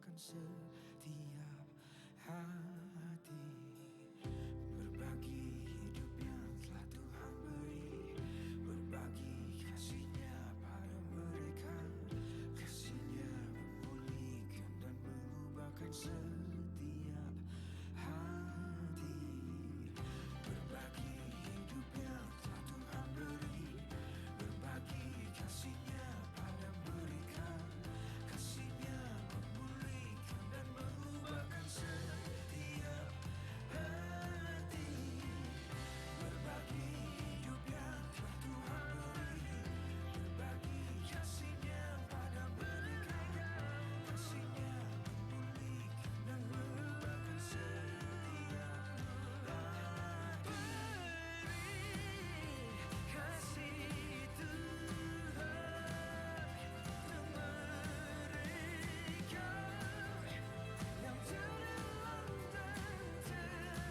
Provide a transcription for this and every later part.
mengubahkan setiap hati, berbagi hidup yang telah Tuhan beri, berbagi kasih-Nya pada mereka. Kasih-Nya memulihkan dan mengubahkan setiap hati, berbagi hidup yang telah Tuhan beri, berbagi kasih-Nya pada mereka. Kasih-Nya memulihkan dan mengubahkan setiap hati, berbagi hidup yang telah Tuhan beri, berbagi kasih-Nya pada mereka. Kasih-Nya memulihkan dan mengubahkan setiap hati. Kasih Tuhan untuk mereka yang terdalam dan terlukai.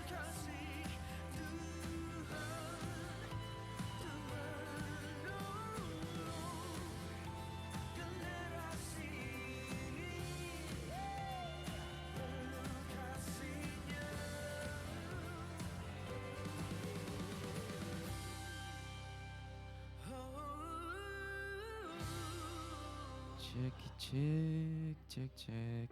Kasih Tuhan untuk menolong generasi ini, perlu kasih-Nya. Cek cek cek cek.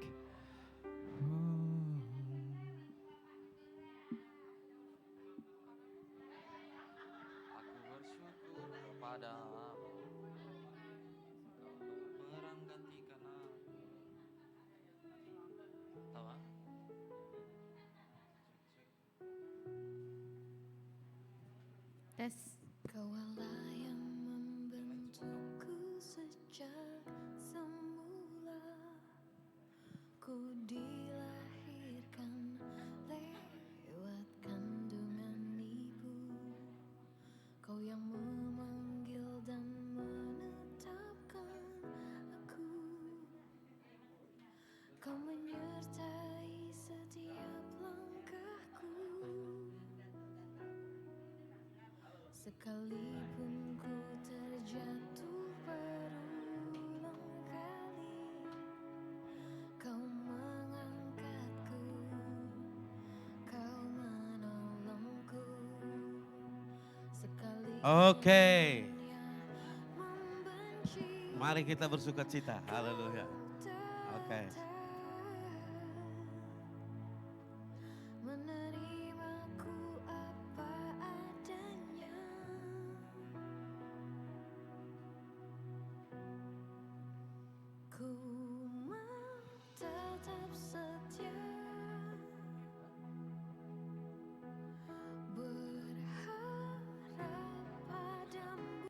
Aku bersyukur kepadamu, berperang gantikan aku. Tahu ah? Tes. Kaulah yang membentukku sejak semula, ku dilahirkan lewat kandungan ibu. Kau yang memanggil dan menetapkan aku, kau menyertai setiap langkahku. Sekalipun ku terjatuh berulang kali, kau mengangkatku, kau menolongku. Sekalipun Oke. dunia membenci, Mari kita bersuka cita. Haleluya. Oke. menerimaku apa adanya. Ku mau tetap setia, berharap padamu.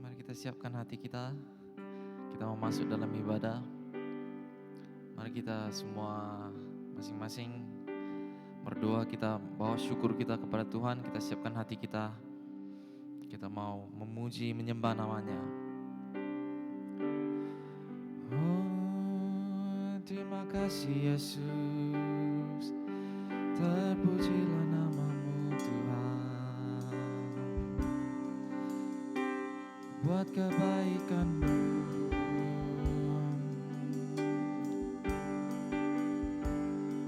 Mari kita siapkan hati kita. Kita mau masuk dalam ibadah. Mari kita semua masing-masing berdoa, kita bawa syukur kita kepada Tuhan, kita siapkan hati kita. Kita mau memuji, menyembah namanya. Oh, terima kasih Yesus, terpujilah namamu Tuhan. Buat kebaikan-Mu,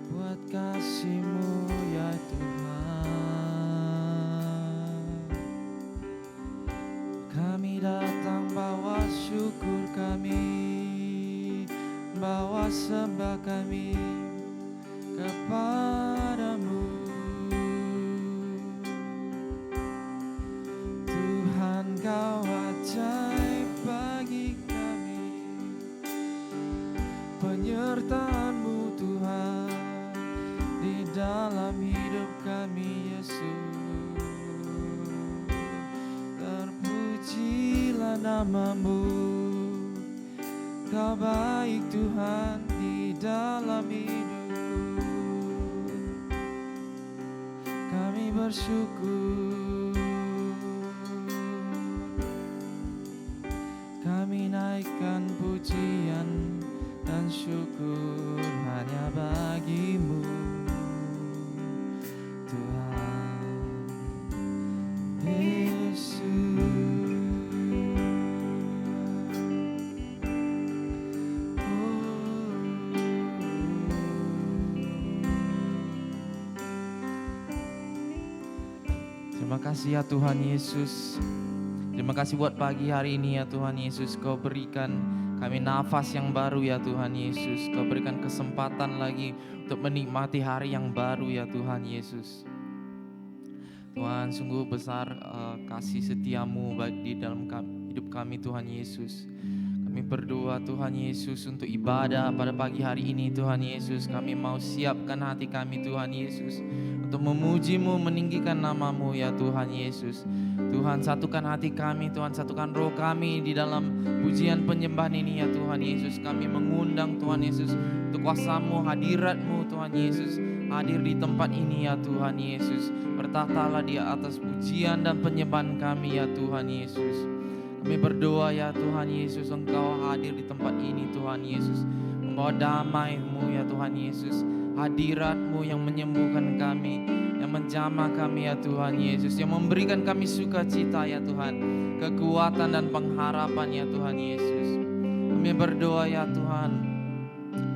buat kasih-Mu ya Tuhan. Kami datang bawa syukur kami, bawa sembah kami kepadamu. Tuhan, Kau ajaib bagi kami, penyertaan-Mu Tuhan di dalam hidup kami Yesus. Terpujilah namamu, Kau baik Tuhan di dalam hidupku. Kami bersyukur. Kami naikkan pujian dan syukur hanya bagimu, Tuhan Yesus. Terima kasih ya Tuhan Yesus. Terima kasih buat pagi hari ini ya Tuhan Yesus. Kau berikan kami nafas yang baru ya Tuhan Yesus. Kau berikan kesempatan lagi untuk menikmati hari yang baru ya Tuhan Yesus. Tuhan, sungguh besar kasih setiamu baik di dalam hidup kami Tuhan Yesus. Kami berdoa Tuhan Yesus untuk ibadah pada pagi hari ini Tuhan Yesus. Kami mau siapkan hati kami Tuhan Yesus untuk memuji-Mu, meninggikan nama-Mu ya Tuhan Yesus. Tuhan, satukan hati kami, Tuhan, satukan roh kami di dalam pujian penyembahan ini ya Tuhan Yesus. Kami mengundang Tuhan Yesus untuk kuasa-Mu, hadirat-Mu Tuhan Yesus hadir di tempat ini ya Tuhan Yesus. Bertahtalah di atas pujian dan penyembahan kami ya Tuhan Yesus. Kami berdoa ya Tuhan Yesus, Engkau hadir di tempat ini Tuhan Yesus, membawa damai-Mu ya Tuhan Yesus, hadirat-Mu yang menyembuhkan kami, yang menjamah kami ya Tuhan Yesus, yang memberikan kami sukacita ya Tuhan, kekuatan dan pengharapan ya Tuhan Yesus. Kami berdoa ya Tuhan,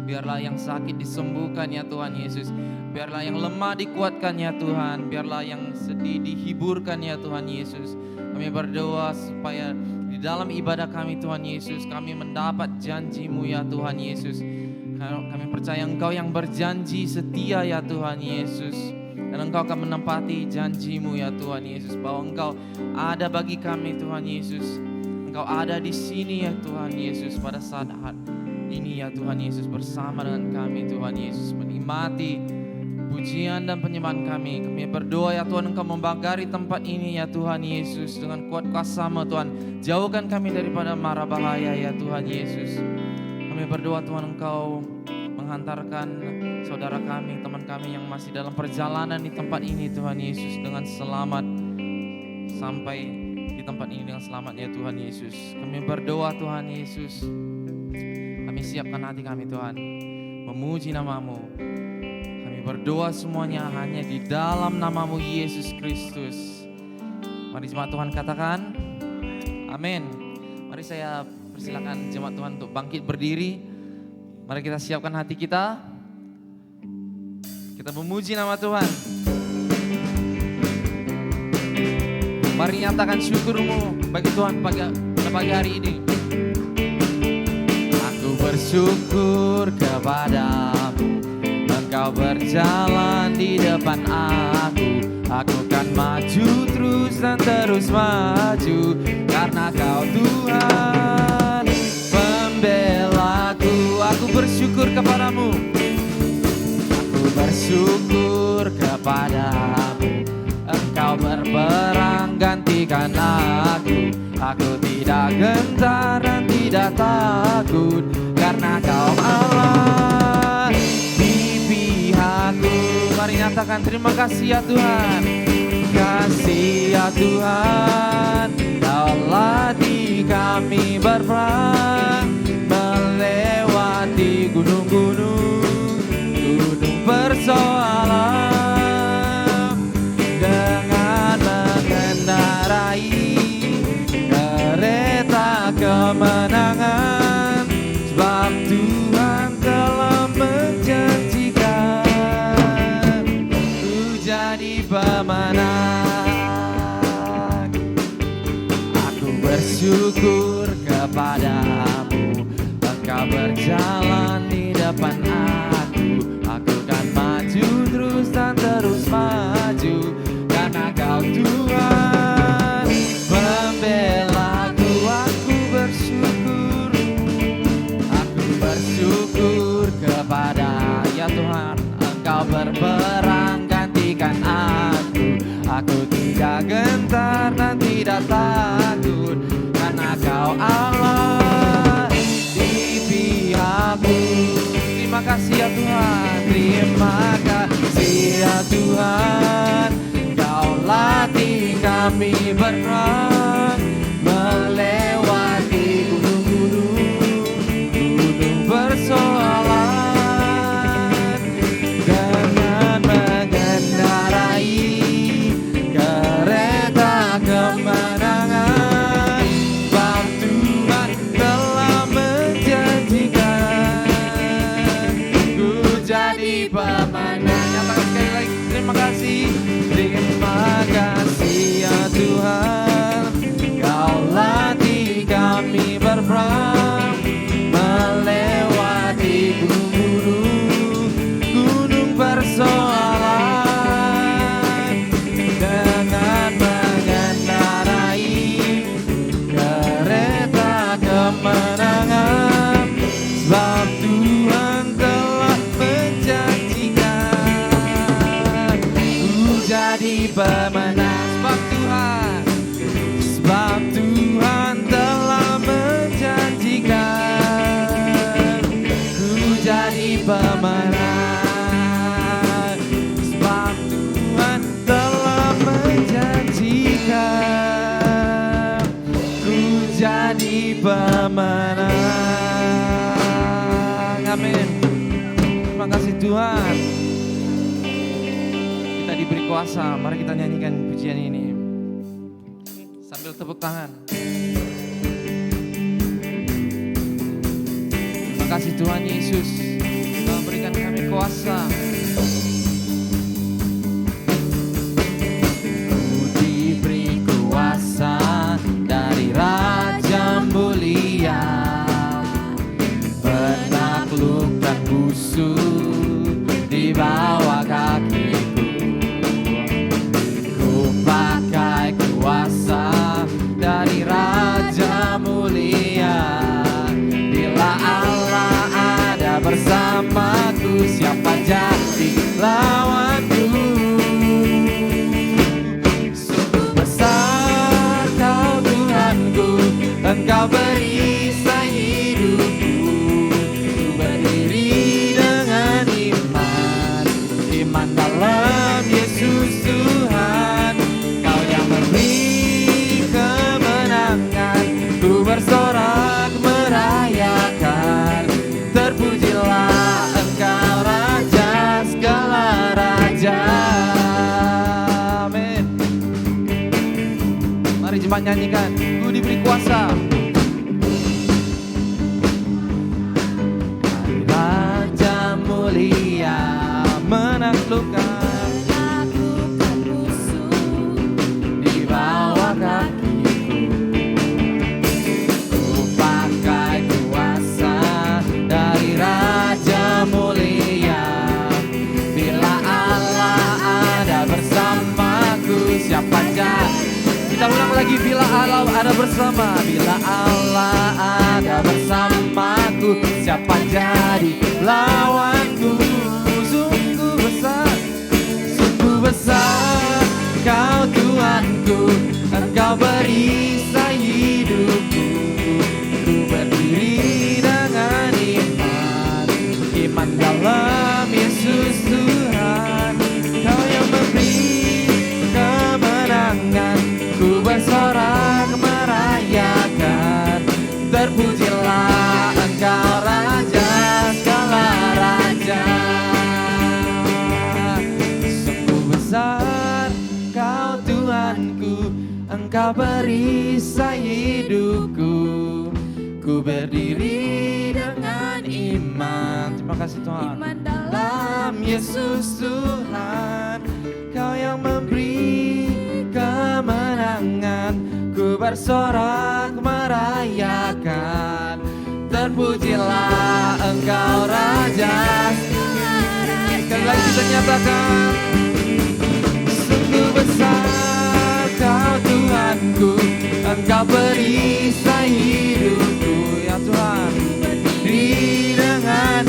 biarlah yang sakit disembuhkan ya Tuhan Yesus, biarlah yang lemah dikuatkan ya Tuhan, biarlah yang sedih dihiburkan ya Tuhan Yesus. Kami berdoa supaya di dalam ibadah kami Tuhan Yesus, kami mendapat janji-Mu ya Tuhan Yesus. Kami percaya Engkau yang berjanji setia ya Tuhan Yesus, dan Engkau akan menempati janji-Mu ya Tuhan Yesus, bahwa Engkau ada bagi kami Tuhan Yesus. Engkau ada di sini ya Tuhan Yesus pada saat ini ya Tuhan Yesus, bersama dengan kami Tuhan Yesus, menikmati pujian dan penyembahan kami. Kami berdoa ya Tuhan, Engkau membagari tempat ini ya Tuhan Yesus dengan kuat kuasa-Mu Tuhan. Jauhkan kami daripada mara bahaya ya Tuhan Yesus. Kami berdoa Tuhan, Engkau menghantarkan saudara kami, teman kami yang masih dalam perjalanan di tempat ini Tuhan Yesus dengan selamat, sampai di tempat ini dengan selamat ya Tuhan Yesus. Kami berdoa Tuhan Yesus, kami siapkan hati kami Tuhan, memuji nama-Mu. Kami berdoa semuanya hanya di dalam nama-Mu Yesus Kristus. Mari jemaat Tuhan katakan amin. Mari saya persilakan jemaat Tuhan untuk bangkit berdiri. Mari kita siapkan hati kita. Kita memuji nama Tuhan. Mari nyatakan syukur-Mu bagi Tuhan pada pagi hari ini. Aku bersyukur kepada-Mu, Engkau berjalan di depan aku. Aku kan maju terus dan terus maju, karena Kau Tuhan pembelaku. Aku bersyukur kepada-Mu, aku bersyukur kepada-Mu. Engkau berperang gantikan aku. Aku tidak gentar dan tidak takut, karena Kau Allah di pihakku. Mari nyatakan terima kasih ya Tuhan. Kasih ya Tuhan, Kaulah di kami berperang, melewati gunung-gunung, gunung persoalan, dengan mengendarai kereta kemenangan, sebab Tuhan telah menjanjikan ku jadi pemenang. Aku bersyukur kepada-Mu, Engkau berjalan di depan aku. Aku kan maju terus dan terus maju, karena Kau Tuhan pembelaku. Aku bersyukur terima kasih ya Tuhan. Kau latih kami berperang, melewati gunung persoalan, dengan mengendarai kereta kemenangan. Sebab Tuhan telah menjanjikan ku jadi pemenang. Nyatakan sekali lagi, terima kasih. Terima kasih ya Tuhan, Kau latih kami berperang, melewati gunung persoalan, dengan mengendarai kereta kemenangan. Sebab Tuhan telah menjanjikan ku jadi pemenang. Sebab Tuhan telah menjanjikan ku jadi pemenang. Sebab Tuhan telah menjanjikan ku jadi pemenang. Amin. Terima kasih Tuhan. Kita diberi kuasa, mari kita nyanyikan pujian ini sambil tepuk tangan. Terima kasih Tuhan Yesus, Kau berikan kami kuasa. Ku diberi kuasa dari Raja mulia, menaklukkan musuh di bawah kakiku. Ku pakai kuasa dari Raja mulia. Bila Allah ada bersamaku, siapa jadi lawanku? Sungguh besar Kau Tuhanku, Engkau perisai hidupku. Ku berdiri dengan iman dalam Yesus Tuhan. Kau yang memberi kemenangan, ku bersorak merayakan. Terpujilah Engkau Raja segala raja. Amin. Mari jemaat nyanyikan, ku diberi kuasa. Raja mulia menaklukkan di bawah kakiku. Ku pakai kuasa dari Raja mulia. Bila Allah ada bersamaku, siapa jadi? Kita ulang lagi, bila Allah ada bersama. Bila Allah ada bersamaku, siapa jadi lawanku? Sungguh besar Kau Tuhanku, Engkau perisai hidupku. Ku berdiri dengan iman dalam Yesus Tuhan. Kau yang memberi kemenangan, ku bersorak merayakan. Terpujilah Engkau Raja segala raja. Sungguh besar Kau Tuhanku, Engkau perisai hidupku. Ku berdiri dengan iman. Terima kasih Tuhan. Iman dalam Dalam Yesus Tuhan. Kau yang memberi kemenangan, ku bersorak merayakan. Terpujilah Engkau Raja. Sekali lagi kita nyatakan, sungguh besar Kau Tuhanku, Engkau perisai hidupku. Ya Tuhan, berdiri dengan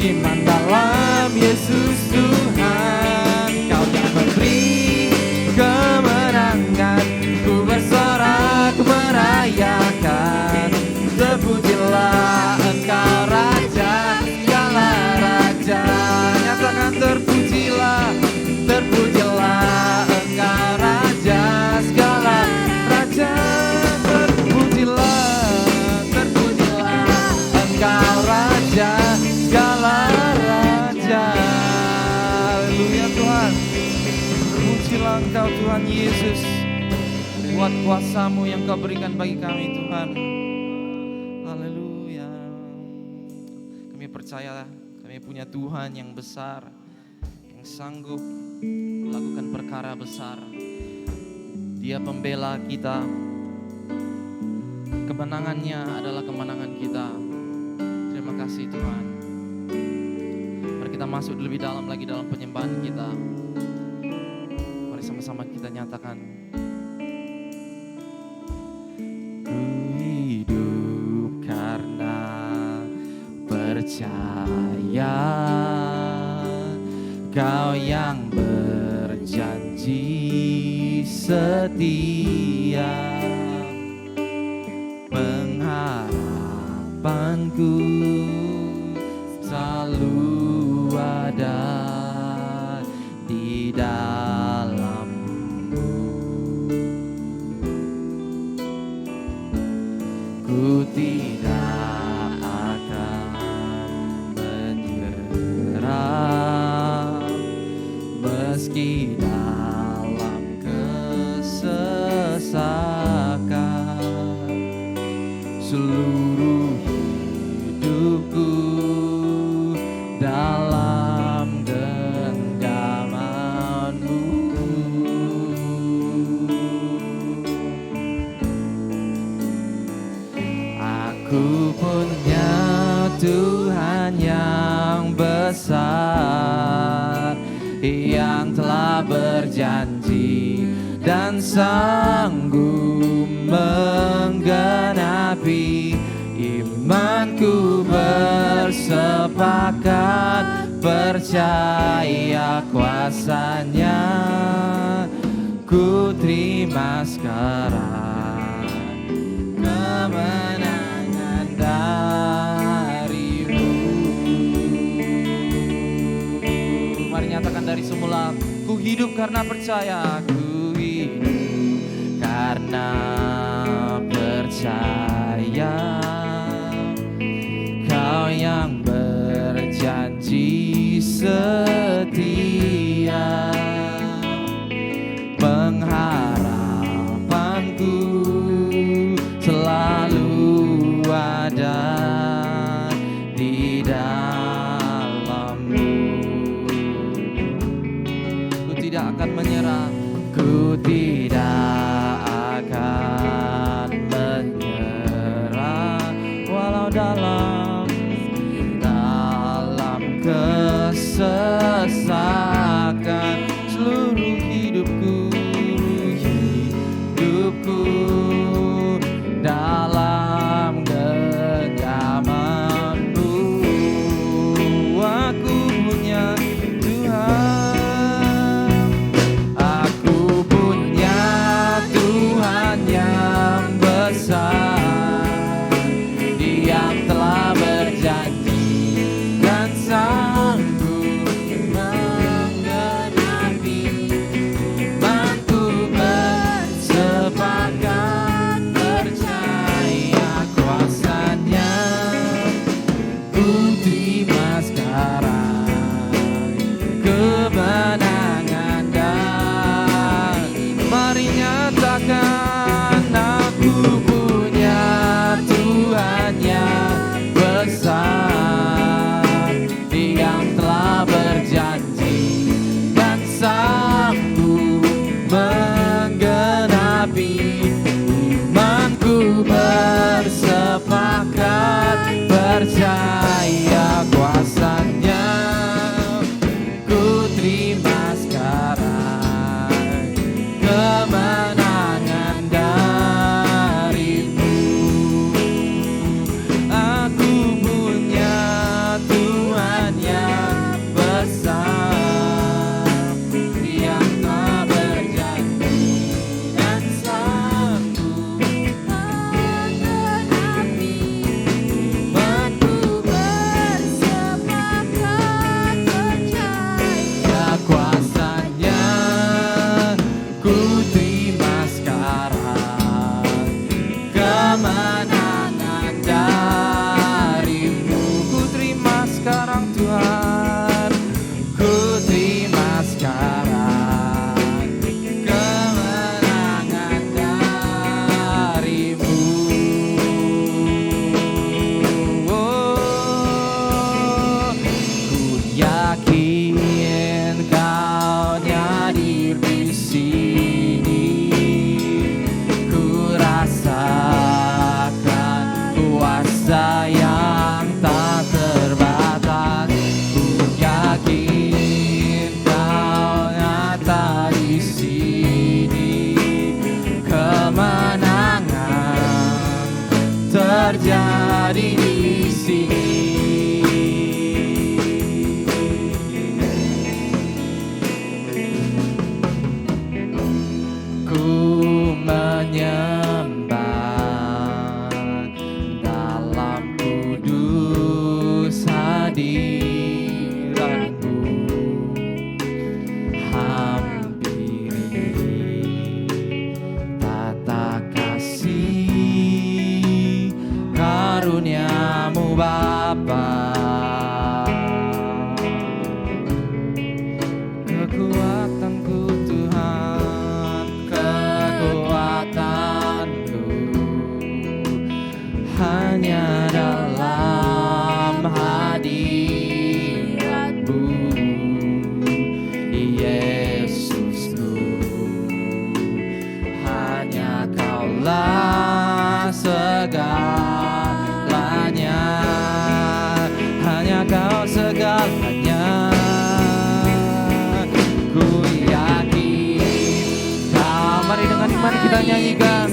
iman dalam Yesus Tuhan. Kau yang memberi kemenangan, ku bersorak merayakan. Terpujilah Engkau Raja segala raja. Engkau Tuhan Yesus, buat kuasa-Mu yang Kau berikan bagi kami Tuhan. Haleluya. Kami percaya kami punya Tuhan yang besar, yang sanggup melakukan perkara besar. Dia pembela kita. Kemenangannya adalah kemenangan kita. Terima kasih Tuhan. Mari kita masuk lebih dalam lagi dalam penyembahan kita. Mari sama-sama kita nyatakan. Ku hidup karena percaya Kau yang berjanji setia, pengharapanku selalu ada di dalam-Mu. Ku tidak akan menyerah meski dalam kesesakan. Seluruh hidupku dalam genggaman-Mu. Aku punya Tuhan yang besar, yang telah berjanji dan sanggup menggenapi. Imanku bersepakat percaya kuasa-Nya. Ku terima sekarang kemenangan dari-Mu. Mari nyatakan dari semula. Ku hidup karena percaya. Ku hidup karena percaya Kau yang berjanji setia, pengharapanku selalu ada di dalam-Mu. Ku tidak akan menyerah, ku tidak akan menyerah walau dalam kesesakan. Seluruh hidupku dalam genggaman-Mu. Aku punya Tuhan, aku punya Tuhan yang besar, yang telah terjadi di sini. Ku menyembah dalam kudus hadirat-Mu, hampiri tata kasih karunia-Mu Bapa. Kekuatanku Tuhan, kekuatanku hanya dalam hadirat-Mu, Yesusku. Hanya Kaulah segalanya, hanya Kau segalanya. Ku yakin Kau, mari dengan iman kita nyanyikan.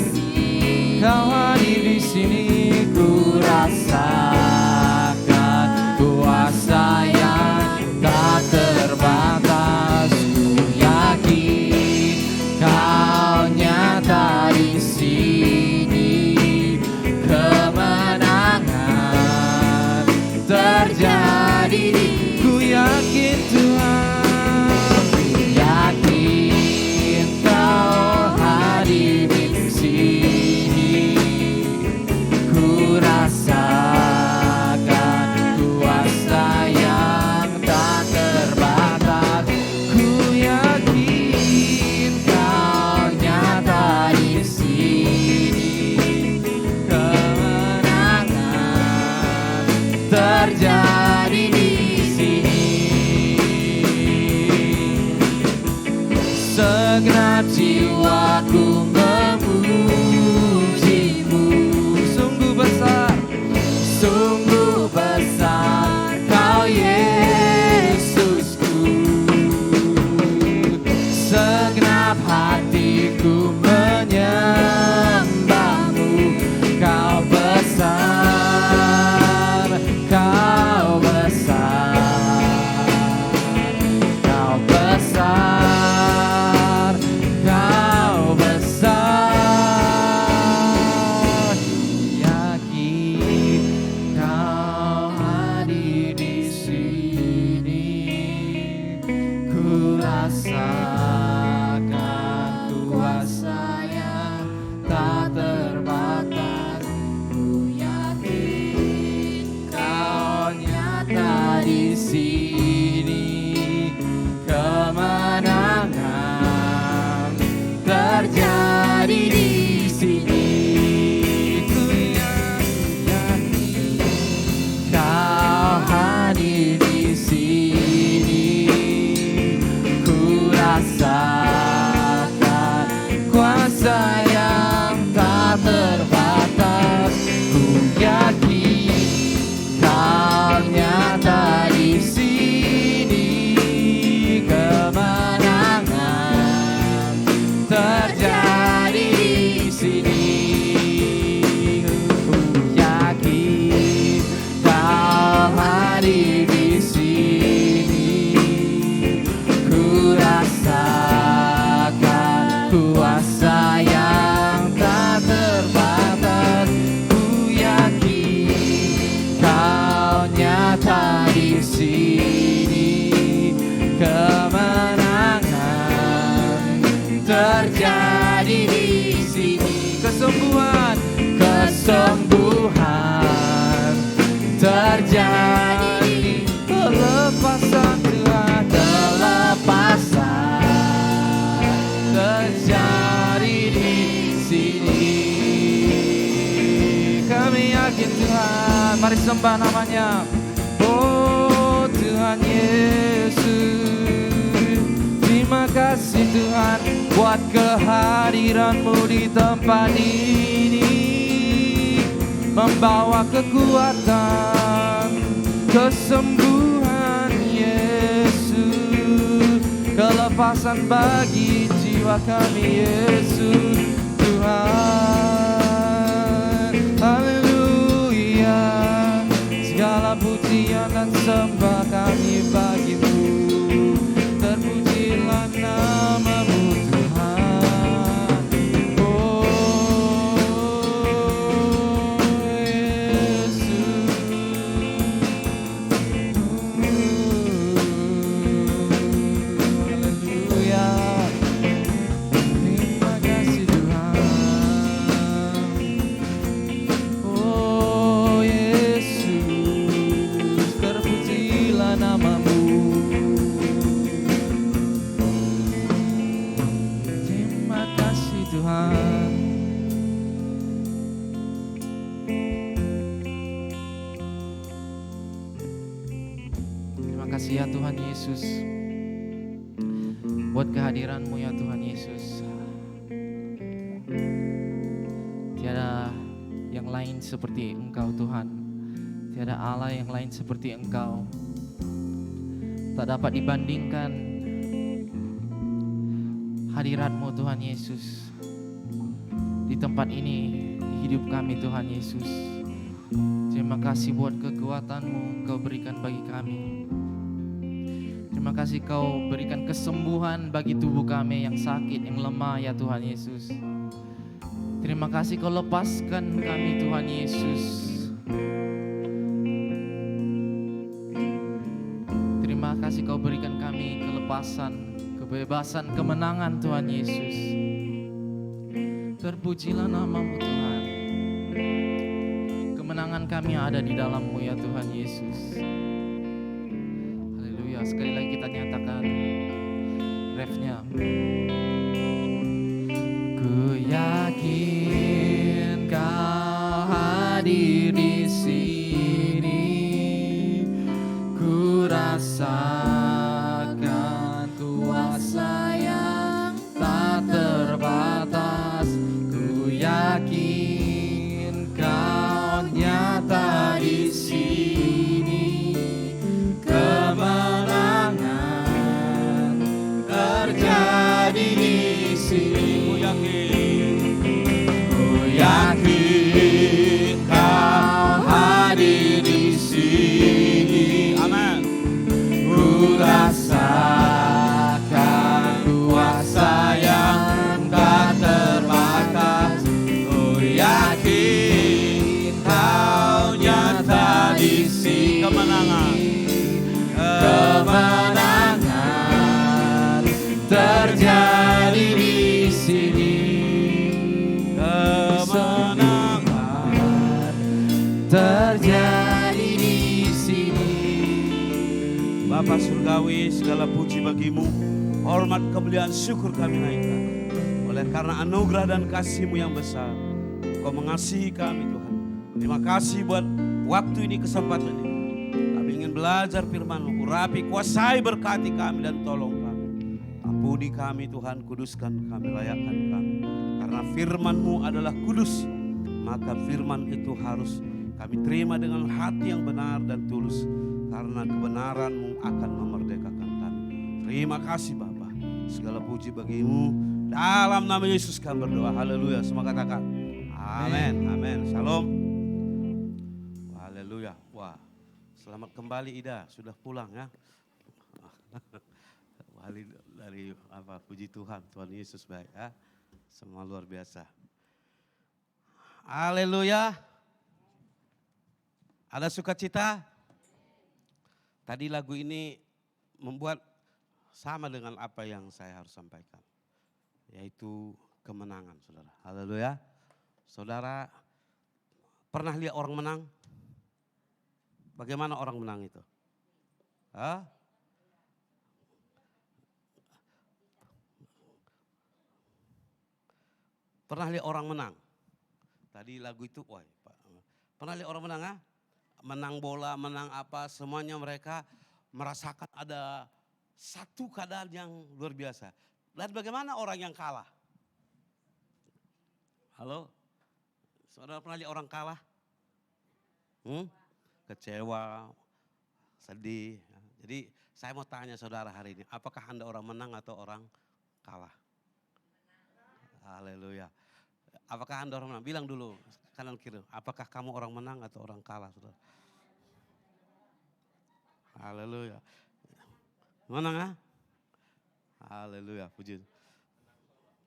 Kau hadir di sini, ku rasakan kuasa yang tak terbatas. Ku yakin Kau nyata di sini, kemenangan terjadi. Ku yakin Tuhan, ku yakin Kau hadir di sini. Ku rasakan kuasa yang tak terbatas. Ku yakin Kau nyata di sini, kemenangan terjadi di sini. Segenap jiwaku memuji-Mu. Sungguh besar, sungguh besar Kau Yesusku. Segenap hatiku menyembah-Mu. Kau besar, Kau besar, Kau besar, Kau besar. Yakin Kau hadir di sini, ku rasakan kuasa yang tak terbatas. Ku yakin Kau nyata di sini, kemenangan terjadi di sini. Ku yakin Kau hadir di sini, ku rasakan kuasa yang tak terbatas. Ku yakin Kau nyata di sini, kemenangan terjadi di sini. Ku yakin Kau hadir di sini, ku rasakan kuasa yang tak terbatas. Ku yakin Kau nyata di sini, kemenangan terjadi di sini. Kesembuhan, kesembuhan terjadi. Pelepasan Tuhan, pelepasan terjadi di sini. Kami yakin Tuhan, mari sembah namanya. Oh Tuhan Yesus, terima kasih Tuhan buat kehadiran-Mu di tempat ini, membawa kekuatan, kesembuhan Yesus, kelepasan bagi jiwa kami Yesus Tuhan. Haleluya. pujian dan sembah kami bagimu. Terpujilah namamu Tuhan. Oh Yesus. Haleluya. Terima kasih Tuhan. Oh Yesus, terpujilah namamu. Terima kasih Tuhan. Terima kasih ya Tuhan Yesus, buat kehadiran-Mu ya Tuhan Yesus. Tiada yang lain seperti Engkau Tuhan. Tiada Allah yang lain seperti Engkau. Tak dapat dibandingkan hadirat-Mu Tuhan Yesus di tempat ini, di hidup kami Tuhan Yesus. Terima kasih buat kekuatan-Mu Kau berikan bagi kami. Terima kasih Kau berikan kesembuhan bagi tubuh kami yang sakit, yang lemah ya Tuhan Yesus. Terima kasih Kau lepaskan kami Tuhan Yesus. Terima kasih Kau berikan kami kelepasan, kebebasan, kemenangan Tuhan Yesus. Terpujilah namamu Tuhan. Kemenangan kami ada di dalam-Mu ya Tuhan Yesus. Haleluya. Sekali lagi kita nyatakan refnya. Ku yakin Kau hadir di sini. Ku rasakan kuasa yang tak terbatas. Ku yakin Kau nyata di sini. Kemenangan terjadi di sini. Ku yakin Kau hadir di sini. Amin. Ku rasakan kuasa yang tak terbatas. Ku yakin Kau nyata di sini. Kemenangan. Kemenangan terjadi di sini. Kemenangan terjadi di sini. Bapa surgawi, segala puji bagimu, hormat, kemuliaan, syukur kami naikkan. Oleh karena anugerah dan kasih-Mu yang besar, Kau mengasihi kami Tuhan. Terima kasih buat waktu ini, kesempatan ini. Kami ingin belajar firman-Mu, urapi, kuasai, berkati kami dan tolong kami. Ampuni kami Tuhan, kuduskan kami, layakkan kami. Karena firman-Mu adalah kudus, maka firman itu harus kami terima dengan hati yang benar dan tulus. Karena kebenaran-Mu akan memerdekakan kami. Terima kasih Bapa. Segala puji bagimu. Dalam nama Yesus kami berdoa. Haleluya. Semua katakan. Amin. Amin. Shalom. Haleluya. Wah. Selamat kembali Ida. Sudah pulang ya. Kembali dari puji Tuhan. Tuhan Yesus baik ya. Semua luar biasa. Haleluya. Ada sukacita? Tadi lagu ini membuat sama dengan apa yang saya harus sampaikan. Yaitu kemenangan, saudara. Haleluya. Saudara pernah lihat orang menang? Bagaimana orang menang itu? Hah? Pernah lihat orang menang? Tadi lagu itu, wah, pernah lihat orang menang? Menang bola, menang apa, semuanya mereka merasakan ada satu keadaan yang luar biasa. Lihat bagaimana orang yang kalah. Halo? Saudara pernah lihat orang kalah? Kecewa, sedih. Jadi saya mau tanya saudara hari ini, apakah Anda orang menang atau orang kalah? Haleluya. Apakah Anda orang menang? Bilang dulu kanan kiri. Apakah kamu orang menang atau orang kalah, saudara? Haleluya. Menang ah? Haleluya, puji.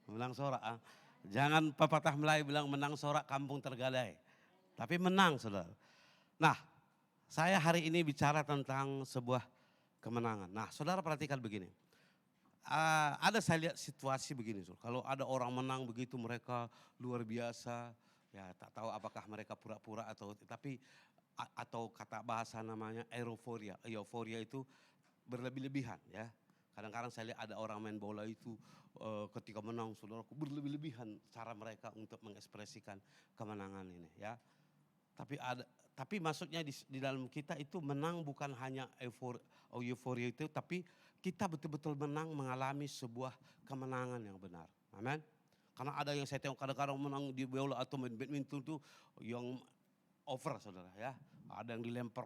Menang sorak ah. Jangan pepatah Melayu bilang menang sorak kampung tergadai. Tapi menang saudara. Nah, saya hari ini bicara tentang sebuah kemenangan. Nah, saudara perhatikan begini. Ada saya lihat situasi begini. Kalau ada orang menang begitu mereka luar biasa. Ya tak tahu apakah mereka pura-pura atau kata bahasa namanya euforia. Euforia itu berlebih-lebihan ya. Kadang-kadang saya lihat ada orang main bola itu ketika menang saudaraku berlebih-lebihan cara mereka untuk mengekspresikan kemenangan ini ya. Tapi maksudnya di dalam kita itu menang bukan hanya euforia itu, tapi kita betul-betul menang mengalami sebuah kemenangan yang benar. Amin. Karena ada yang saya tengok kadang-kadang menang di bola atau main badminton itu yang over saudara ya. Ada yang dilempar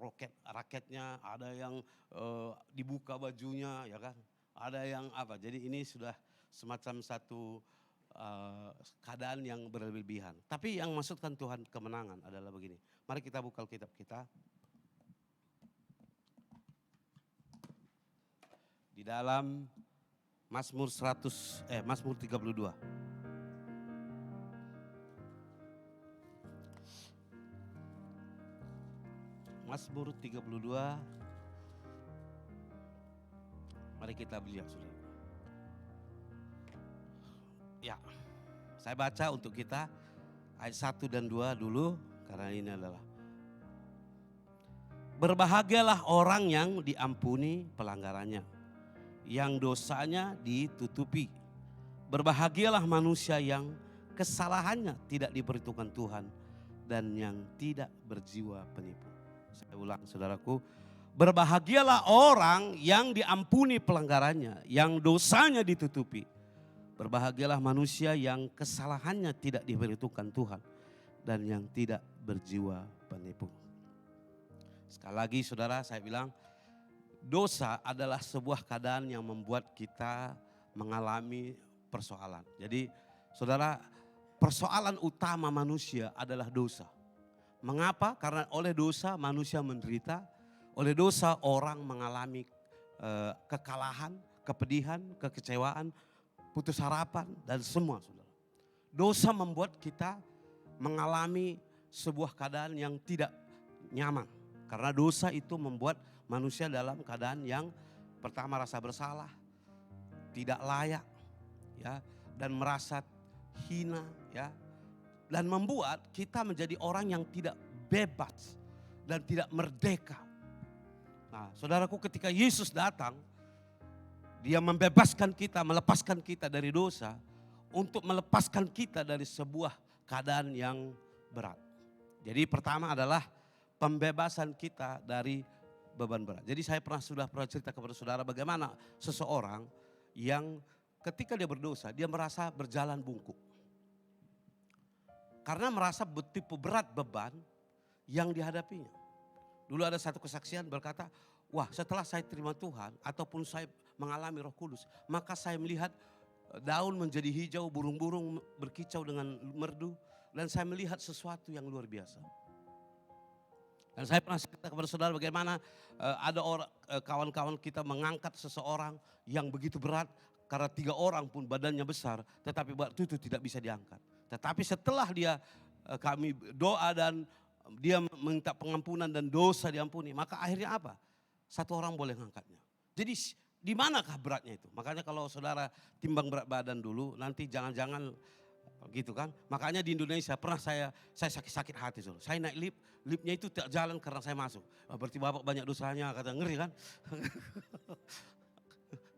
raketnya, ada yang dibuka bajunya ya kan. Ada yang apa, jadi ini sudah semacam satu keadaan yang berlebihan. Tapi yang maksudkan Tuhan kemenangan adalah begini. Mari kita buka Alkitab kita. Di dalam Mazmur 32. Mazmur 32. Mari kita lihat saudara. Ya, saya baca untuk kita ayat 1 dan 2 dulu karena ini adalah. Berbahagialah orang yang diampuni pelanggarannya, yang dosanya ditutupi. Berbahagialah manusia yang kesalahannya tidak diperhitungkan Tuhan dan yang tidak berjiwa penipu. Saya ulang saudaraku. Berbahagialah orang yang diampuni pelanggarannya, yang dosanya ditutupi. Berbahagialah manusia yang kesalahannya tidak diperhitungkan Tuhan dan yang tidak berjiwa penipu. Sekali lagi saudara saya bilang, dosa adalah sebuah keadaan yang membuat kita mengalami persoalan. Jadi saudara, persoalan utama manusia adalah dosa. Mengapa? Karena oleh dosa manusia menderita, oleh dosa orang mengalami kekalahan, kepedihan, kekecewaan, putus harapan dan semua saudara. Dosa membuat kita mengalami sebuah keadaan yang tidak nyaman. Karena dosa itu membuat manusia dalam keadaan yang pertama rasa bersalah, tidak layak ya, dan merasa hina ya. Dan membuat kita menjadi orang yang tidak bebas dan tidak merdeka. Nah, saudaraku, ketika Yesus datang, dia membebaskan kita, melepaskan kita dari dosa untuk melepaskan kita dari sebuah keadaan yang berat. Jadi pertama adalah pembebasan kita dari beban berat. Jadi saya sudah pernah cerita kepada saudara bagaimana seseorang yang ketika dia berdosa, dia merasa berjalan bungkuk. Karena merasa begitu berat beban yang dihadapinya. Dulu ada satu kesaksian berkata, wah setelah saya terima Tuhan ataupun saya mengalami Roh Kudus, maka saya melihat daun menjadi hijau, burung-burung berkicau dengan merdu, dan saya melihat sesuatu yang luar biasa. Dan saya pernah cerita kepada saudara bagaimana ada kawan-kawan kita mengangkat seseorang yang begitu berat, karena 3 orang pun badannya besar, tetapi waktu itu tidak bisa diangkat. Tetapi setelah kami doa dan dia minta pengampunan dan dosa diampuni, maka akhirnya apa? 1 orang boleh mengangkatnya. Jadi di manakah beratnya itu? Makanya kalau saudara timbang berat badan dulu, nanti jangan-jangan gitu kan. Makanya di Indonesia pernah saya sakit hati. Saya naik liftnya itu tidak jalan karena saya masuk. Berarti bapak banyak dosanya, kata ngeri kan.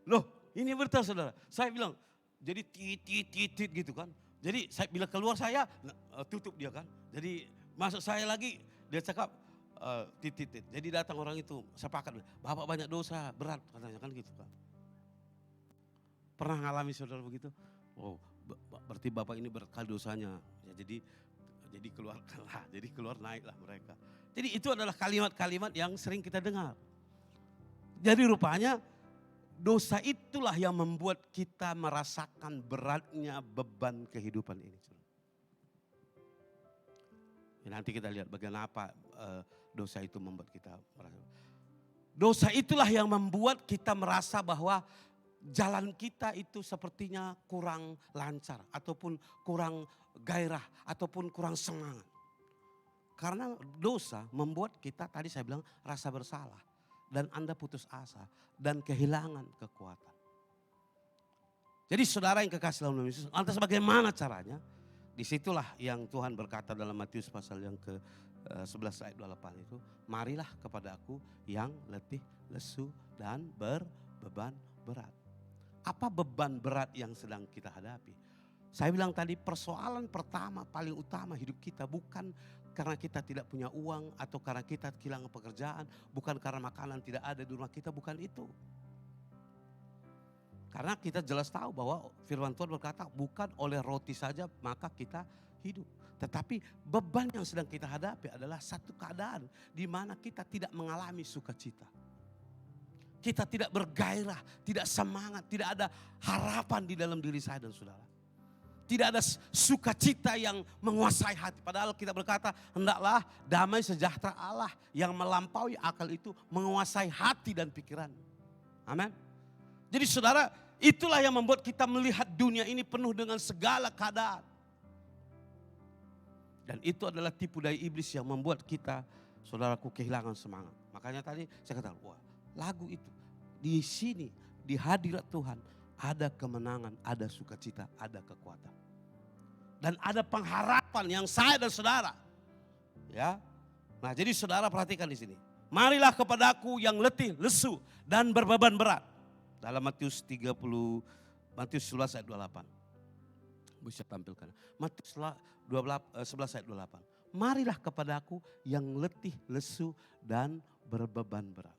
Loh ini betul saudara. Saya bilang jadi titit gitu kan. Jadi bila keluar saya tutup dia kan. Jadi masuk saya lagi dia cakap titit. Jadi datang orang itu sepakat, bapak banyak dosa berat katanya kan gitu kan. Pernah ngalami saudara begitu? Oh berarti bapak ini berkali dosanya. Ya, jadi keluarkanlah, jadi keluar naiklah mereka. Jadi itu adalah kalimat-kalimat yang sering kita dengar. Jadi rupanya dosa itulah yang membuat kita merasakan beratnya beban kehidupan ini. Nanti kita lihat bagaimana dosa itu membuat kita merasa. Dosa itulah yang membuat kita merasa bahwa jalan kita itu sepertinya kurang lancar ataupun kurang gairah ataupun kurang semangat. Karena dosa membuat kita tadi saya bilang rasa bersalah dan Anda putus asa dan kehilangan kekuatan. Jadi saudara yang kekasih dalam nama Yesus, lantas bagaimana caranya? Disitulah yang Tuhan berkata dalam Matius pasal yang ke 11 ayat 28 itu, marilah kepada aku yang letih, lesu dan berbeban berat. Apa beban berat yang sedang kita hadapi? Saya bilang tadi persoalan pertama paling utama hidup kita bukan karena kita tidak punya uang atau karena kita kehilangan pekerjaan, bukan karena makanan tidak ada di rumah kita, bukan itu. Karena kita jelas tahu bahwa firman Tuhan berkata bukan oleh roti saja maka kita hidup. Tetapi beban yang sedang kita hadapi adalah satu keadaan di mana kita tidak mengalami sukacita. Kita tidak bergairah, tidak semangat, tidak ada harapan di dalam diri saya dan saudara. Tidak ada sukacita yang menguasai hati. Padahal kita berkata hendaklah damai sejahtera Allah yang melampaui akal itu menguasai hati dan pikiran. Amin. Jadi saudara, itulah yang membuat kita melihat dunia ini penuh dengan segala keadaan. Dan itu adalah tipu daya iblis yang membuat kita, saudaraku, kehilangan semangat. Makanya tadi saya katakan, wah lagu itu di sini, di hadirat Tuhan ada kemenangan, ada sukacita, ada kekuatan. Dan ada pengharapan yang saya dan saudara. Ya. Nah jadi saudara perhatikan di sini. Marilah kepadaku yang letih, lesu dan berbeban berat. Dalam Matius 11 ayat 28. Bisa tampilkan. Matius 11 ayat 28. Marilah kepadaku yang letih, lesu dan berbeban berat.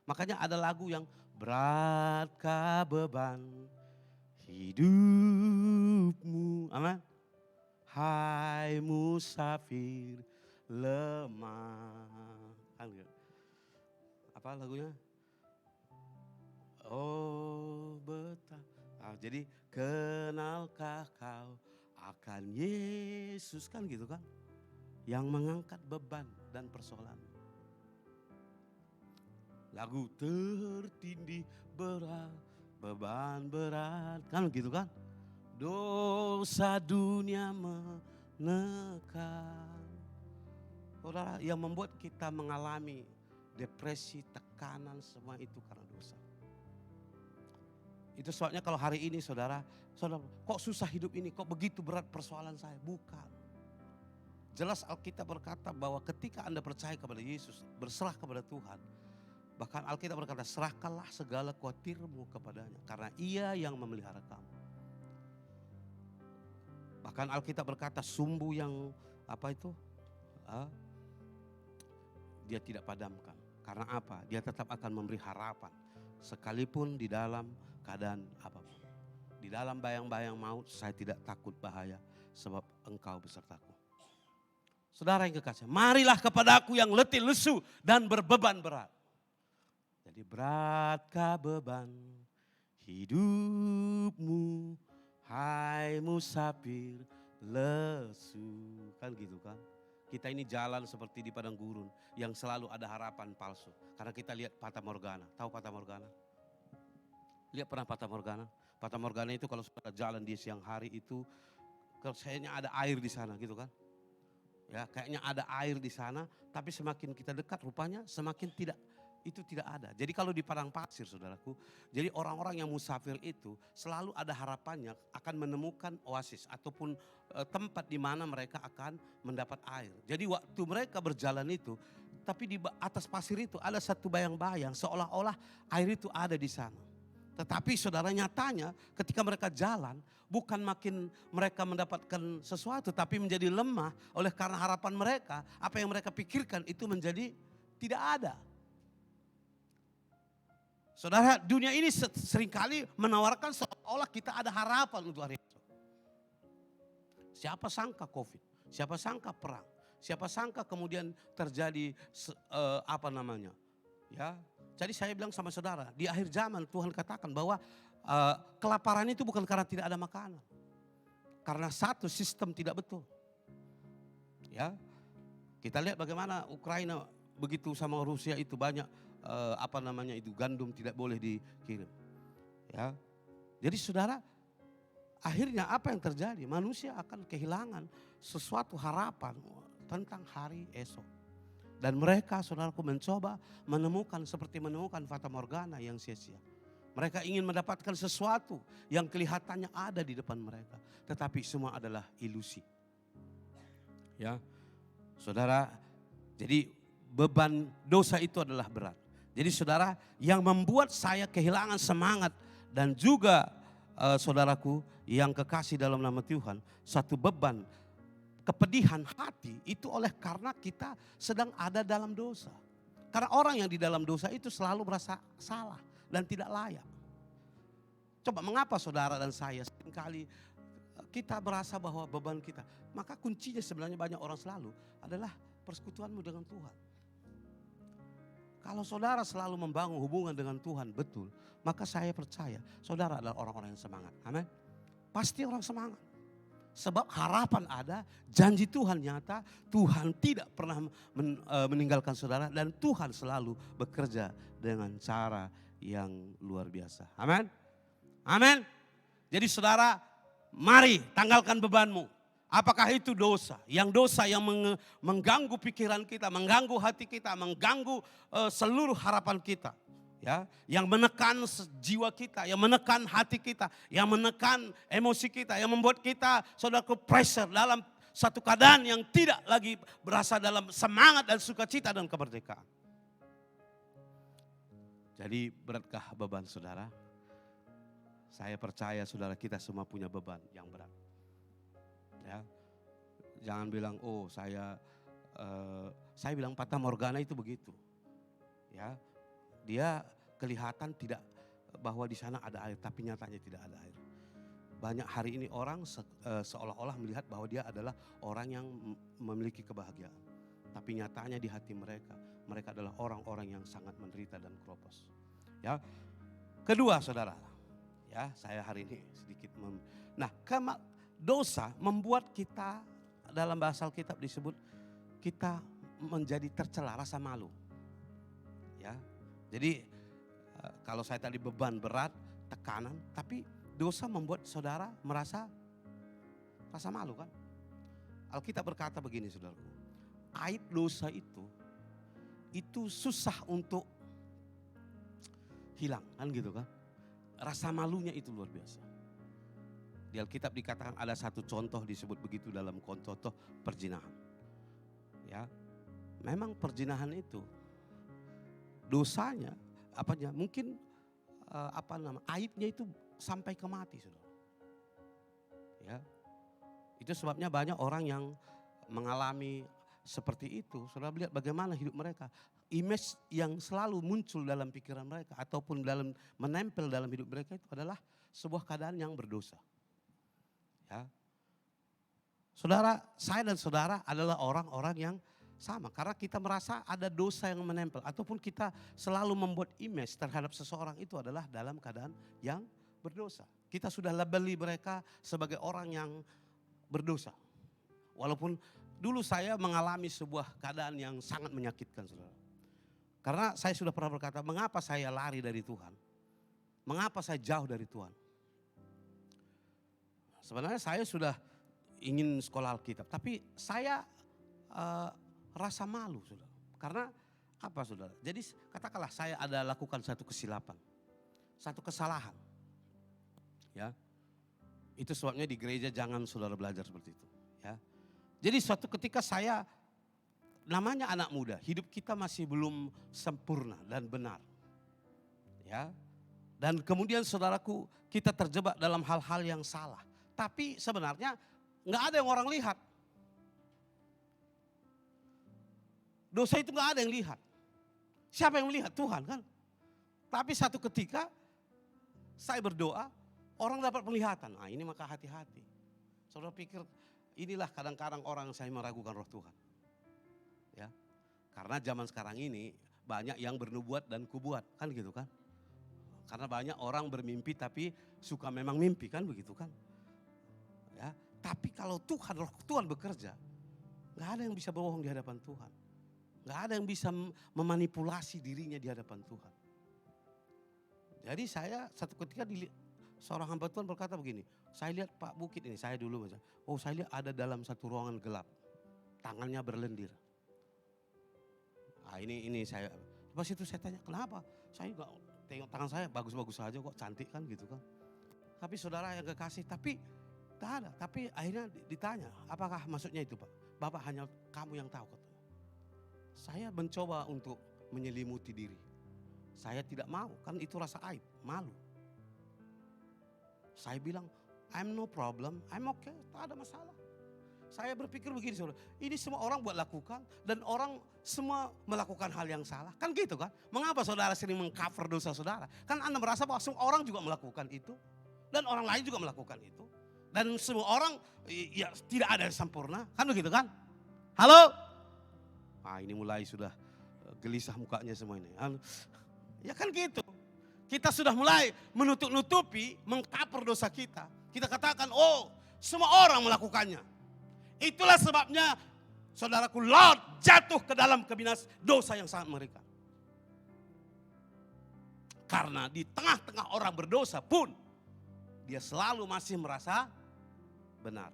Makanya ada lagu yang beratkah beban hidupmu. Amin. Hai musafir lemah. Apa lagunya? Oh betapa. Jadi kenalkah kau akan Yesus, kan gitu kan. Yang mengangkat beban dan persoalan. Lagu tertindih berat, beban berat. Kan gitu kan. Dosa dunia menekan. Saudara, yang membuat kita mengalami depresi, tekanan, semua itu karena dosa. Itu soalnya kalau hari ini saudara, kok susah hidup ini, kok begitu berat persoalan saya? Bukan. Jelas Alkitab berkata bahwa ketika Anda percaya kepada Yesus, berserah kepada Tuhan. Bahkan Alkitab berkata, serahkanlah segala khawatirmu kepadanya. Karena Ia yang memelihara kamu. Bahkan Alkitab berkata, sumbu yang apa itu? Dia tidak padamkan. Karena apa? Dia tetap akan memberi harapan. Sekalipun di dalam keadaan apapun. Di dalam bayang-bayang maut saya tidak takut bahaya sebab engkau besertaku. Saudara yang kekasih, marilah kepadaku yang letih, lesu dan berbeban berat. Jadi beratkah beban hidupmu, hai musafir lesu. Kan gitu kan. Kita ini jalan seperti di padang gurun yang selalu ada harapan palsu. Karena kita lihat Fata Morgana. Tahu Fata Morgana? Lihat pernah Fata Morgana? Fata Morgana itu kalau sudah jalan di siang hari itu, kayaknya ada air di sana gitu kan. Ya kayaknya ada air di sana, tapi semakin kita dekat rupanya semakin tidak ada. Jadi kalau di padang pasir saudaraku, jadi orang-orang yang musafir itu selalu ada harapannya akan menemukan oasis ataupun tempat di mana mereka akan mendapat air. Jadi waktu mereka berjalan itu, tapi di atas pasir itu ada satu bayang-bayang seolah-olah air itu ada di sana. Tetapi saudara nyatanya ketika mereka jalan bukan makin mereka mendapatkan sesuatu tapi menjadi lemah oleh karena harapan mereka. Apa yang mereka pikirkan itu menjadi tidak ada. Saudara, dunia ini seringkali menawarkan seolah kita ada harapan untuk hari esok. Siapa sangka COVID, siapa sangka perang, siapa sangka kemudian terjadi ya. Jadi saya bilang sama saudara, di akhir zaman Tuhan katakan bahwa kelaparan itu bukan karena tidak ada makanan. Karena satu sistem tidak betul. Ya, kita lihat bagaimana Ukraina begitu sama Rusia itu banyak gandum tidak boleh dikirim. Ya. Jadi saudara, akhirnya apa yang terjadi? Manusia akan kehilangan sesuatu harapan tentang hari esok. Dan mereka, saudaraku, mencoba menemukan fata morgana yang sia-sia. Mereka ingin mendapatkan sesuatu yang kelihatannya ada di depan mereka. Tetapi semua adalah ilusi. Ya, saudara, jadi beban dosa itu adalah berat. Jadi saudara, yang membuat saya kehilangan semangat dan juga saudaraku yang kekasih dalam nama Tuhan, satu beban, kepedihan hati itu karena kita sedang ada dalam dosa. Karena orang yang di dalam dosa itu selalu merasa salah dan tidak layak. Coba mengapa saudara dan saya seringkali kita merasa bahwa beban kita. Maka kuncinya sebenarnya banyak orang selalu adalah persekutuanmu dengan Tuhan. Kalau saudara selalu membangun hubungan dengan Tuhan betul, maka saya percaya saudara adalah orang-orang yang semangat. Amin. Pasti orang semangat. Sebab harapan ada, janji Tuhan nyata, Tuhan tidak pernah meninggalkan saudara dan Tuhan selalu bekerja dengan cara yang luar biasa. Amin. Amin. Jadi saudara, mari tanggalkan bebanmu. Apakah itu dosa? Yang dosa yang mengganggu pikiran kita, mengganggu hati kita, mengganggu seluruh harapan kita. Ya, yang menekan jiwa kita, yang menekan hati kita, yang menekan emosi kita, yang membuat kita saudaraku pressure dalam satu keadaan yang tidak lagi berasa dalam semangat dan sukacita dan kemerdekaan. Jadi beratkah beban saudara? Saya percaya saudara kita semua punya beban yang berat. Ya, jangan bilang saya bilang fata morgana itu begitu. Ya, dia kelihatan tidak bahwa di sana ada air, tapi nyatanya tidak ada air. Banyak hari ini orang seolah-olah melihat bahwa dia adalah orang yang memiliki kebahagiaan, tapi nyatanya di hati mereka adalah orang-orang yang sangat menderita dan kropos. Ya, kedua saudara. Ya, saya hari ini sedikit dosa membuat kita, dalam bahasa Alkitab disebut kita menjadi tercela, rasa malu. Ya, jadi kalau saya tadi beban berat, tekanan, tapi dosa membuat saudara merasa rasa malu kan? Alkitab berkata begini saudaraku, aib dosa itu susah untuk hilang kan gitu kan? Rasa malunya itu luar biasa. Di Alkitab dikatakan ada satu contoh disebut begitu dalam contoh perzinahan. Ya, memang perzinahan itu dosanya mungkin aibnya itu sampai ke mati saudara. Ya, itu sebabnya banyak orang yang mengalami seperti itu. Saudara lihat bagaimana hidup mereka. Image yang selalu muncul dalam pikiran mereka ataupun menempel dalam hidup mereka itu adalah sebuah keadaan yang berdosa. Ya. Saudara, saya dan saudara adalah orang-orang yang sama. Karena kita merasa ada dosa yang menempel. Ataupun kita selalu membuat image terhadap seseorang itu adalah dalam keadaan yang berdosa. Kita sudah labeli mereka sebagai orang yang berdosa. Walaupun dulu saya mengalami sebuah keadaan yang sangat menyakitkan saudara. Karena saya sudah pernah berkata, mengapa saya lari dari Tuhan? Mengapa saya jauh dari Tuhan? Sebenarnya saya sudah ingin sekolah Alkitab, tapi saya rasa malu saudara. Karena apa saudara? Jadi katakanlah saya ada lakukan satu kesilapan, satu kesalahan. Ya, itu sebabnya di gereja jangan saudara belajar seperti itu. Ya, jadi suatu ketika saya, namanya anak muda, hidup kita masih belum sempurna dan benar. Ya, dan kemudian saudaraku kita terjebak dalam hal-hal yang salah. Tapi sebenarnya nggak ada yang orang lihat. Dosa itu nggak ada yang lihat. Siapa yang melihat? Tuhan kan. Tapi satu ketika saya berdoa, orang dapat penglihatan. Nah ini maka hati-hati. Saudara pikir inilah kadang-kadang orang saya meragukan roh Tuhan. Ya, karena zaman sekarang ini banyak yang bernubuat dan kubuat kan gitu kan. Karena banyak orang bermimpi tapi suka memang mimpi kan begitu kan. Ya, tapi kalau Tuhan, roh Tuhan bekerja, nggak ada yang bisa bohong di hadapan Tuhan. Gak ada yang bisa memanipulasi dirinya di hadapan Tuhan. Jadi saya satu ketika seorang hamba Tuhan berkata begini, saya lihat Pak Bukit ini, saya dulu macam, oh saya lihat ada dalam satu ruangan gelap, tangannya berlendir. Nah ini saya, pas itu saya tanya kenapa? Saya enggak tengok tangan saya bagus-bagus saja kok, cantik kan gitu kan. Tapi saudara yang kekasih, tapi tak ada. Tapi akhirnya ditanya, apakah maksudnya itu Pak? Bapak hanya kamu yang tahu katanya. Saya mencoba untuk menyelimuti diri. Saya tidak mau, kan itu rasa aib, malu. Saya bilang, I'm no problem, I'm okay, tak ada masalah. Saya berpikir begini saudara, ini semua orang buat lakukan dan orang semua melakukan hal yang salah. Kan gitu kan? Mengapa saudara sering mengcover dosa saudara? Kan Anda merasa bahwa semua orang juga melakukan itu. Dan orang lain juga melakukan itu. Dan semua orang ya tidak ada yang sempurna. Kan begitu kan? Halo? Ini mulai sudah gelisah mukanya semua ini. Ya kan gitu. Kita sudah mulai menutup-nutupi, mengcover dosa kita. Kita katakan, oh semua orang melakukannya. Itulah sebabnya saudaraku Lot jatuh ke dalam dosa yang sangat mengerikan. Karena di tengah-tengah orang berdosa pun, dia selalu masih merasa benar.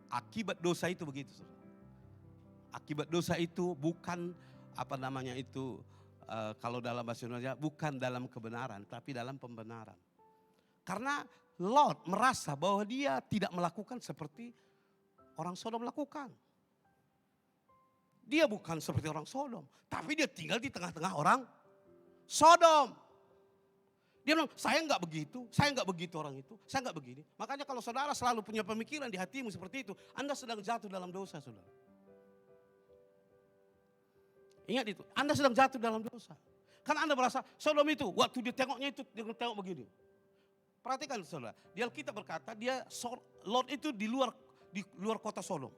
Akibat dosa itu begitu saudara. Akibat dosa itu bukan kalau dalam bahasa Indonesia bukan dalam kebenaran tapi dalam pembenaran. Karena Lot merasa bahwa dia tidak melakukan seperti orang Sodom lakukan. Dia bukan seperti orang Sodom, tapi dia tinggal di tengah-tengah orang Sodom. Dia bilang, saya enggak begitu orang itu, saya enggak begini. Makanya kalau saudara selalu punya pemikiran di hatimu seperti itu, Anda sedang jatuh dalam dosa saudara. Ingat itu, Anda sedang jatuh dalam dosa. Karena Anda merasa Sodom itu, waktu dia tengoknya itu, dia tengok begini. Perhatikan saudara, di Alkitab berkata Lot itu di luar kota Sodom.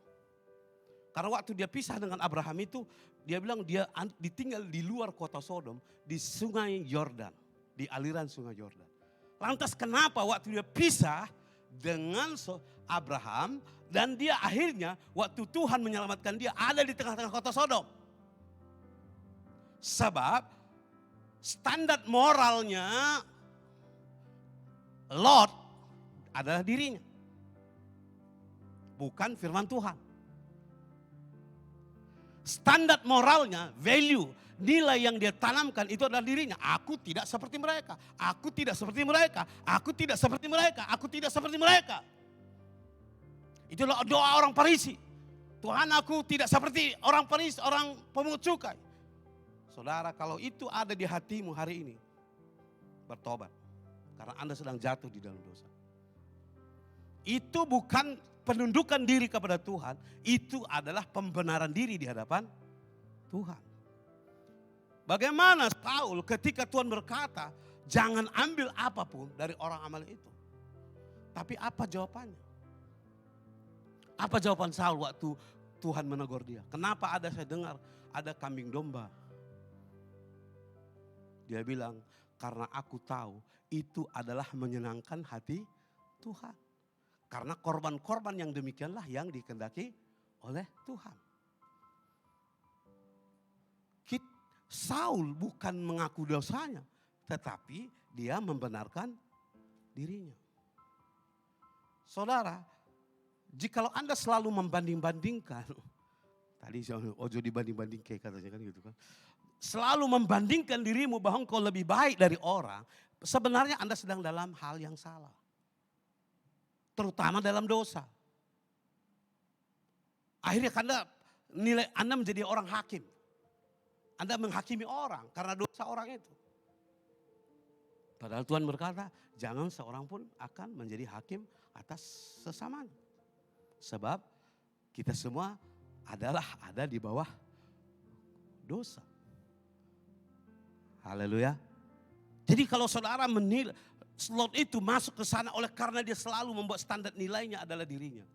Karena waktu dia pisah dengan Abraham itu, dia bilang dia ditinggal di luar kota Sodom, di sungai Yordan, di aliran sungai Yordan. Lantas kenapa waktu dia pisah dengan Abraham, dan dia akhirnya waktu Tuhan menyelamatkan dia ada di tengah-tengah kota Sodom. Sebab standar moralnya Lot adalah dirinya. Bukan firman Tuhan. Standar moralnya, value, nilai yang dia tanamkan itu adalah dirinya. Aku tidak seperti mereka. Aku tidak seperti mereka. Aku tidak seperti mereka. Aku tidak seperti mereka. Itulah doa orang Farisi. Tuhan, aku tidak seperti orang Farisi, orang pemungut cukai. Saudara, kalau itu ada di hatimu hari ini, bertobat. Karena Anda sedang jatuh di dalam dosa. Itu bukan penundukan diri kepada Tuhan, itu adalah pembenaran diri di hadapan Tuhan. Bagaimana Saul ketika Tuhan berkata, jangan ambil apapun dari orang amal itu. Tapi apa jawabannya? Apa jawaban Saul waktu Tuhan menegur dia? Kenapa saya dengar ada kambing domba? Dia bilang, karena aku tahu itu adalah menyenangkan hati Tuhan. Karena korban-korban yang demikianlah yang dikehendaki oleh Tuhan. Saul bukan mengaku dosanya, tetapi dia membenarkan dirinya. Saudara, jikalau Anda selalu membanding-bandingkan, tadi ojo dibanding-banding kayak katanya kan gitu kan. Selalu membandingkan dirimu bahwa engkau lebih baik dari orang, sebenarnya Anda sedang dalam hal yang salah. Terutama dalam dosa. Akhirnya Anda menjadi orang hakim. Anda menghakimi orang karena dosa orang itu. Padahal Tuhan berkata, jangan seorang pun akan menjadi hakim atas sesamanya. Sebab kita semua ada di bawah dosa. Haleluya. Jadi kalau saudara menilai Lot itu masuk ke sana oleh karena dia selalu membuat standar nilainya adalah dirinya.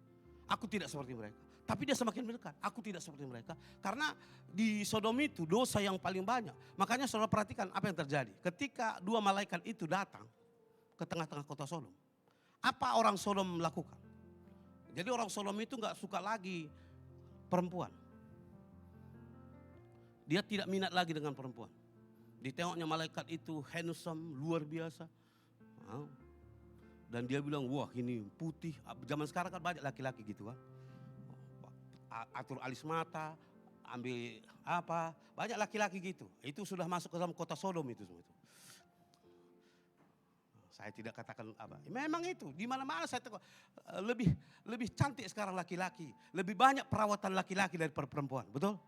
Aku tidak seperti mereka. Tapi dia semakin mendekat. Aku tidak seperti mereka. Karena di Sodom itu dosa yang paling banyak. Makanya saudara perhatikan apa yang terjadi. Ketika dua malaikat itu datang ke tengah-tengah kota Sodom. Apa orang Sodom melakukan? Jadi orang Sodom itu gak suka lagi perempuan. Dia tidak minat lagi dengan perempuan. Ditengoknya malaikat itu handsome, luar biasa. Wow. Dan dia bilang, wah ini putih. Zaman sekarang kan banyak laki-laki gitu kan. Atur alis mata, ambil apa. Banyak laki-laki gitu. Itu sudah masuk ke dalam kota Sodom itu semua itu. Saya tidak katakan apa. Memang itu, di mana-mana saya tengok lebih cantik sekarang laki-laki. Lebih banyak perawatan laki-laki daripada perempuan, betul?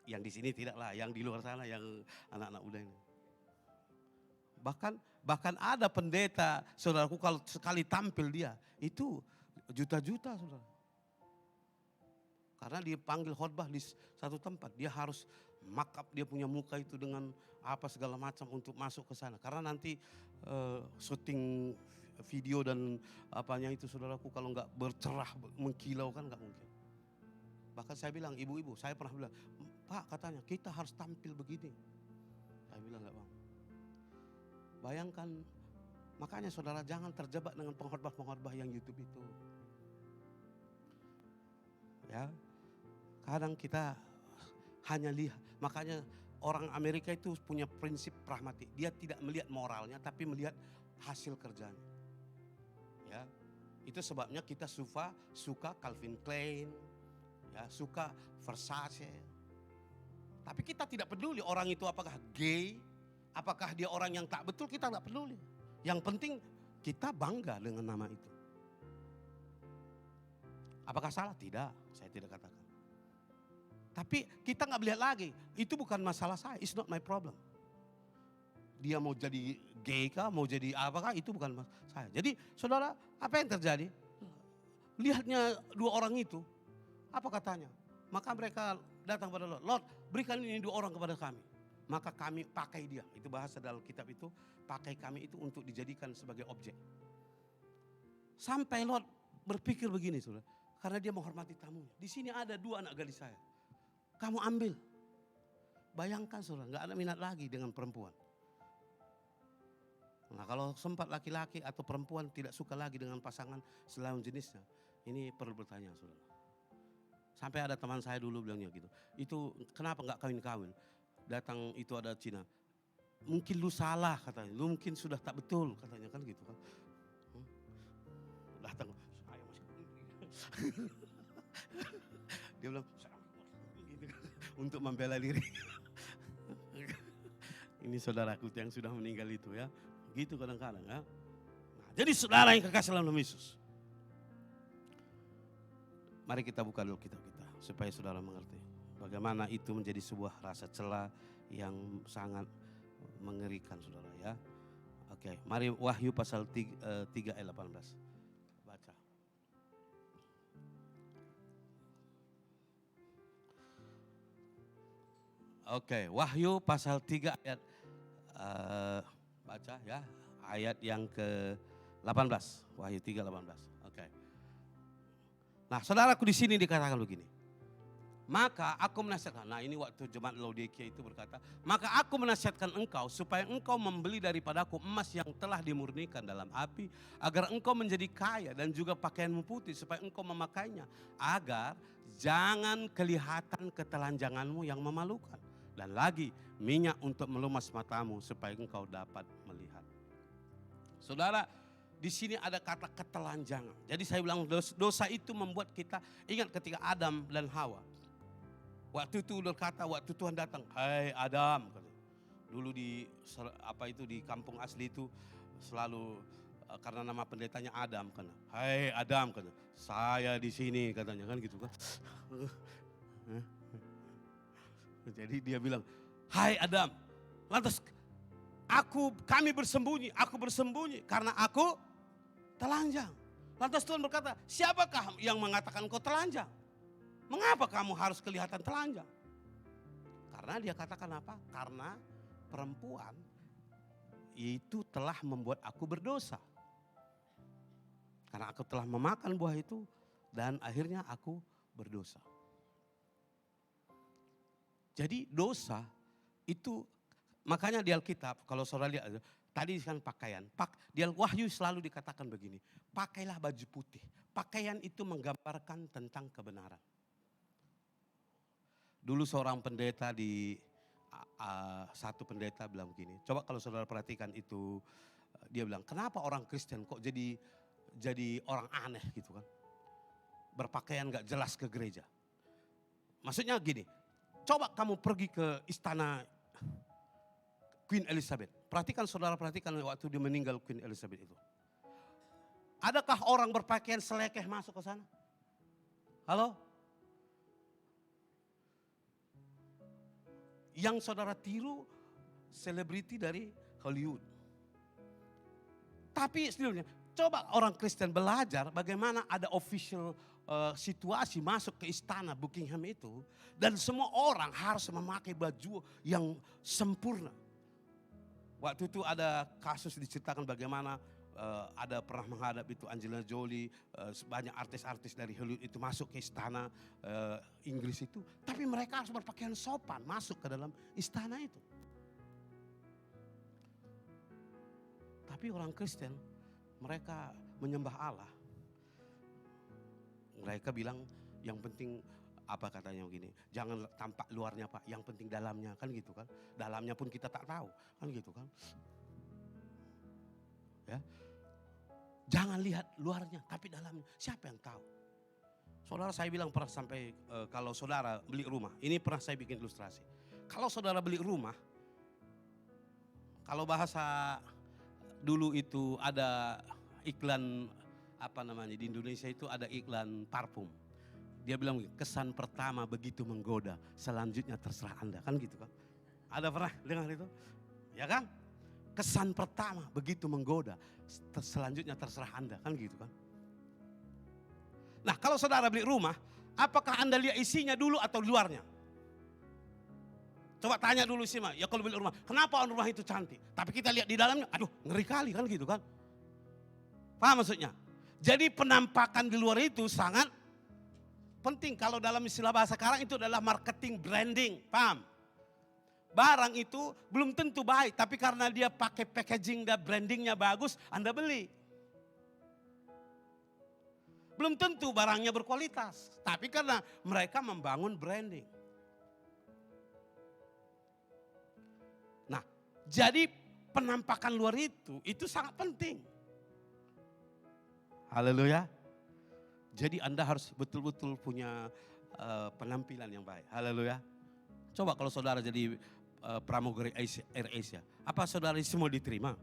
Yang di sini tidaklah, yang di luar sana, yang anak-anak muda ini. Bahkan ada pendeta, saudaraku, kalau sekali tampil dia, itu juta-juta, saudara. Karena dia panggil khotbah di satu tempat, dia harus makeup dia punya muka itu dengan apa segala macam untuk masuk ke sana. Karena nanti syuting video dan apanya itu, saudaraku, kalau nggak bercerah, mengkilau kan nggak mungkin. Bahkan saya bilang, ibu-ibu, saya pernah bilang, Pak katanya kita harus tampil begini. Saya bilang nggak Bang. Bayangkan, makanya saudara jangan terjebak dengan pengkhotbah-pengkhotbah yang YouTube itu. Ya, kadang kita hanya lihat, makanya orang Amerika itu punya prinsip pragmatik. Dia tidak melihat moralnya, tapi melihat hasil kerjanya. Ya, itu sebabnya kita suka Calvin Klein, ya, suka Versace. Tapi kita tidak peduli orang itu apakah gay, apakah dia orang yang tak betul, kita tidak peduli. Yang penting kita bangga dengan nama itu. Apakah salah? Tidak, saya tidak katakan. Tapi kita nggak melihat lagi, itu bukan masalah saya, it's not my problem. Dia mau jadi gay kah, mau jadi apakah, itu bukan masalah saya. Jadi saudara, apa yang terjadi? Lihatnya dua orang itu, apa katanya? Maka mereka datang pada Lot, Lot berikan ini dua orang kepada kami. Maka kami pakai dia, itu bahasa dalam kitab itu, pakai kami itu untuk dijadikan sebagai objek. Sampai Lot berpikir begini saudara, karena dia menghormati tamunya. Di sini ada dua anak gadis saya, kamu ambil. Bayangkan saudara, gak ada minat lagi dengan perempuan. Nah kalau sempat laki-laki atau perempuan tidak suka lagi dengan pasangan selain jenisnya, ini perlu bertanya saudara. Sampai ada teman saya dulu bilangnya gitu, itu kenapa gak kawin-kawin? Datang itu ada Cina, mungkin lu salah katanya, lu mungkin sudah tak betul katanya kan gitu kan. Datang, saya masih dia bilang, gitu kan, untuk membela diri. Ini saudaraku yang sudah meninggal itu ya, gitu kadang-kadang ya. Nah, jadi saudara yang kekasih dalam Yesus, mari kita buka dulu kitab kita supaya saudara mengerti bagaimana itu menjadi sebuah rasa cela yang sangat mengerikan saudara ya. Oke, mari Wahyu pasal 3 ayat 18. Baca. Oke, Wahyu pasal 3 ayat baca ya, ayat yang ke-18. Wahyu 3:18. Oke. Nah, saudaraku di sini dikatakan begini. Maka aku menasihatkan, nah ini waktu jemaat Laodikia itu berkata, maka aku menasihatkan engkau supaya engkau membeli daripadaku emas yang telah dimurnikan dalam api, agar engkau menjadi kaya dan juga pakaianmu putih supaya engkau memakainya, agar jangan kelihatan ketelanjanganmu yang memalukan. Dan lagi minyak untuk melumas matamu supaya engkau dapat melihat. Saudara, di sini ada kata ketelanjangan. Jadi saya bilang dosa itu membuat kita ingat ketika Adam dan Hawa. Waktu itu berkata, waktu Tuhan datang, hai Adam, dulu di kampung asli itu selalu karena nama pendetanya Adam kan, hai Adam kan, saya di sini katanya kan gitu kan. Jadi dia bilang, hai Adam, lantas kami bersembunyi, aku bersembunyi karena aku telanjang. Lantas Tuhan berkata, siapakah yang mengatakan kau telanjang? Mengapa kamu harus kelihatan telanjang? Karena dia katakan apa? Karena perempuan itu telah membuat aku berdosa. Karena aku telah memakan buah itu dan akhirnya aku berdosa. Jadi dosa itu, makanya di Alkitab kalau saudara lihat tadi kan pakaian, di Wahyu selalu dikatakan begini, pakailah baju putih. Pakaian itu menggambarkan tentang kebenaran. Dulu seorang pendeta satu pendeta bilang begini. Coba kalau saudara perhatikan itu, dia bilang, kenapa orang Kristen kok jadi orang aneh gitu kan? Berpakaian gak jelas ke gereja. Maksudnya gini, coba kamu pergi ke istana Queen Elizabeth. Saudara perhatikan waktu dia meninggal Queen Elizabeth itu. Adakah orang berpakaian selekeh masuk ke sana? Halo? Yang saudara tiru selebriti dari Hollywood. Tapi sebenarnya coba orang Kristen belajar bagaimana ada official situasi masuk ke istana Buckingham itu. Dan semua orang harus memakai baju yang sempurna. Waktu itu ada kasus diceritakan bagaimana ada pernah menghadap itu Angelina Jolie, banyak artis-artis dari Hollywood itu masuk ke istana Inggris itu. Tapi mereka harus berpakaian sopan masuk ke dalam istana itu. Tapi orang Kristen, mereka menyembah Allah. Mereka bilang yang penting apa katanya begini, jangan tampak luarnya Pak, yang penting dalamnya, kan gitu kan. Dalamnya pun kita tak tahu, kan gitu kan. Ya. Jangan lihat luarnya, tapi dalamnya. Siapa yang tahu? Saudara, saya bilang pernah sampai kalau saudara beli rumah, ini pernah saya bikin ilustrasi. Kalau saudara beli rumah, kalau bahasa dulu itu ada iklan apa namanya di Indonesia itu ada iklan parfum. Dia bilang kesan pertama begitu menggoda, selanjutnya terserah Anda, kan gitu kan? Ada pernah dengar itu? Ya kan? Kesan pertama begitu menggoda, selanjutnya terserah Anda, kan gitu kan. Nah kalau saudara beli rumah, apakah Anda lihat isinya dulu atau luarnya? Coba tanya dulu sih Mak, ya kalau beli rumah, kenapa rumah itu cantik? Tapi kita lihat di dalamnya, aduh ngeri kali kan gitu kan. Paham maksudnya? Jadi penampakan di luar itu sangat penting. Kalau dalam istilah bahasa sekarang itu adalah marketing branding, paham? Barang itu belum tentu baik, tapi karena dia pakai packaging dan brandingnya bagus, Anda beli. Belum tentu barangnya berkualitas, tapi karena mereka membangun branding. Nah, jadi penampakan luar itu sangat penting. Haleluya. Jadi Anda harus betul-betul punya penampilan yang baik. Haleluya. Coba kalau saudara jadi pramugari Air Asia, apa saudara semua diterima?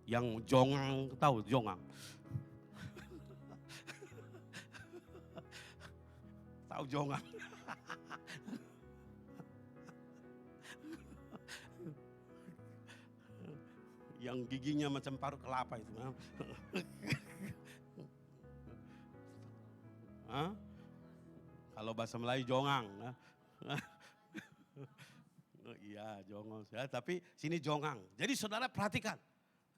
Yang jongang, tahu jongang? Tahu jongang? Yang giginya macam paruh kelapa itu. Hah? Kalau bahasa Melayu jongang. Oh, iya jongol ya, tapi sini jongang. Jadi saudara perhatikan.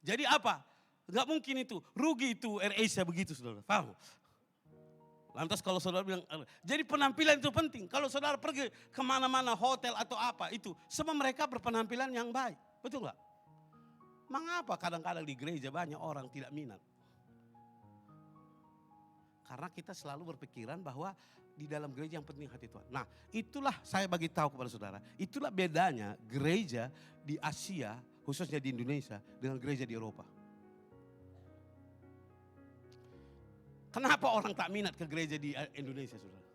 Jadi apa? Gak mungkin itu. Rugi itu AirAsia begitu saudara. Paham? Lantas kalau saudara bilang, jadi penampilan itu penting. Kalau saudara pergi kemana-mana hotel atau apa itu. Semua mereka berpenampilan yang baik. Betul gak? Mengapa kadang-kadang di gereja banyak orang tidak minat? Karena kita selalu berpikiran bahwa di dalam gereja yang penting hati Tuhan. Nah itulah saya bagi tahu kepada saudara. Itulah bedanya gereja di Asia, khususnya di Indonesia, dengan gereja di Eropa. Kenapa orang tak minat ke gereja di Indonesia saudara?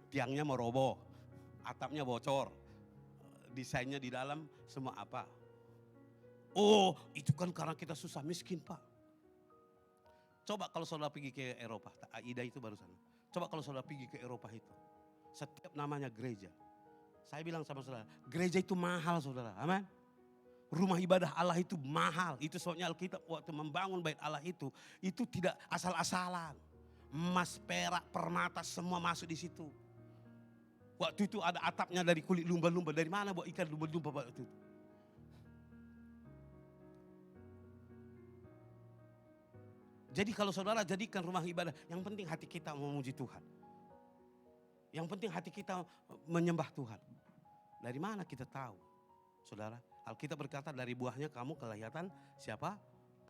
Tiangnya mau roboh, atapnya bocor, desainnya di dalam semua apa. Oh itu kan karena kita susah miskin Pak. Coba kalau saudara pergi ke Eropa, Aida itu barusan. Coba kalau saudara pergi ke Eropa itu. Setiap namanya gereja. Saya bilang sama saudara, gereja itu mahal saudara, amin. Rumah ibadah Allah itu mahal. Itu sebabnya Alkitab waktu membangun bait Allah itu tidak asal-asalan. Emas, perak, permata semua masuk di situ. Waktu itu ada atapnya dari kulit lumba-lumba. Dari mana buat ikan lumba-lumba waktu itu? Jadi kalau saudara jadikan rumah ibadah, yang penting hati kita memuji Tuhan. Yang penting hati kita menyembah Tuhan. Dari mana kita tahu? Saudara, Alkitab berkata dari buahnya kamu kelihatan siapa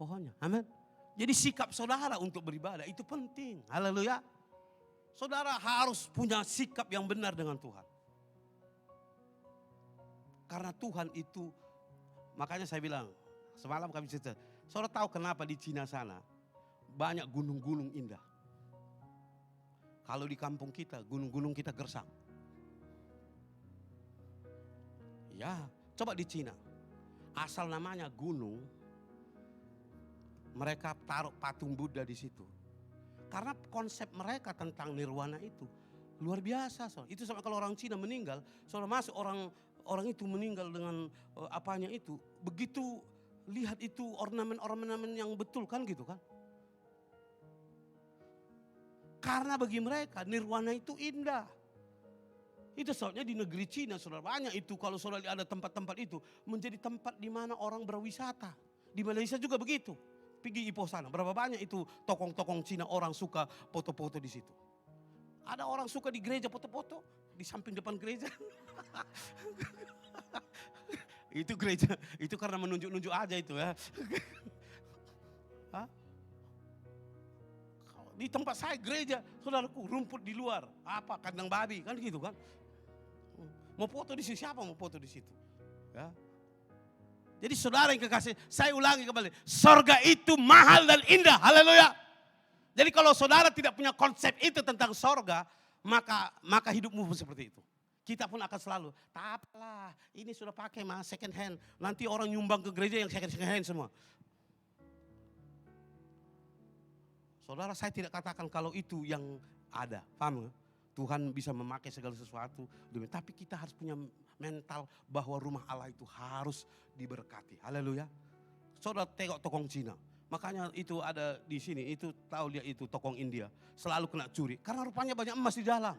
pohonnya. Amin. Jadi sikap saudara untuk beribadah itu penting. Haleluya. Saudara harus punya sikap yang benar dengan Tuhan. Karena Tuhan itu, makanya saya bilang, semalam kami cerita, saudara tahu kenapa di Cina sana banyak gunung-gunung indah. Kalau di kampung kita, gunung-gunung kita gersang. Ya, coba di Cina. Asal namanya gunung, mereka taruh patung Buddha di situ. Karena konsep mereka tentang nirwana itu luar biasa. So. Itu sama kalau orang Cina meninggal, saudara masuk orang itu meninggal dengan apanya itu, begitu lihat itu ornamen-ornamen yang betul kan gitu kan. Karena bagi mereka nirwana itu indah. Itu soalnya di negeri Cina saudara banyak itu, kalau saudara ada tempat-tempat itu menjadi tempat di mana orang berwisata. Di Malaysia juga begitu. Pergi Ipoh sana, berapa banyak itu tokong-tokong Cina orang suka foto-foto di situ. Ada orang suka di gereja foto-foto di samping depan gereja. Itu gereja, itu karena menunjuk-nunjuk aja itu ya. Hah? Di tempat saya gereja, saudaraku, rumput di luar, apa kandang babi kan gitu kan. Mau foto di situ, siapa mau foto di situ? Ya. Jadi saudara yang kekasih, saya ulangi kembali, sorga itu mahal dan indah, haleluya. Jadi kalau saudara tidak punya konsep itu tentang sorga, maka hidupmu pun seperti itu. Kita pun akan selalu, tak apalah, ini sudah pakai mas second hand, nanti orang nyumbang ke gereja yang second hand semua. Saudara, saya tidak katakan kalau itu yang ada, paham gak? Tuhan bisa memakai segala sesuatu, tapi kita harus punya mental bahwa rumah Allah itu harus diberkati. Haleluya. Saudara tengok tokong Cina, makanya itu ada di sini, itu tahu lihat itu tokong India, selalu kena curi, karena rupanya banyak emas di dalam.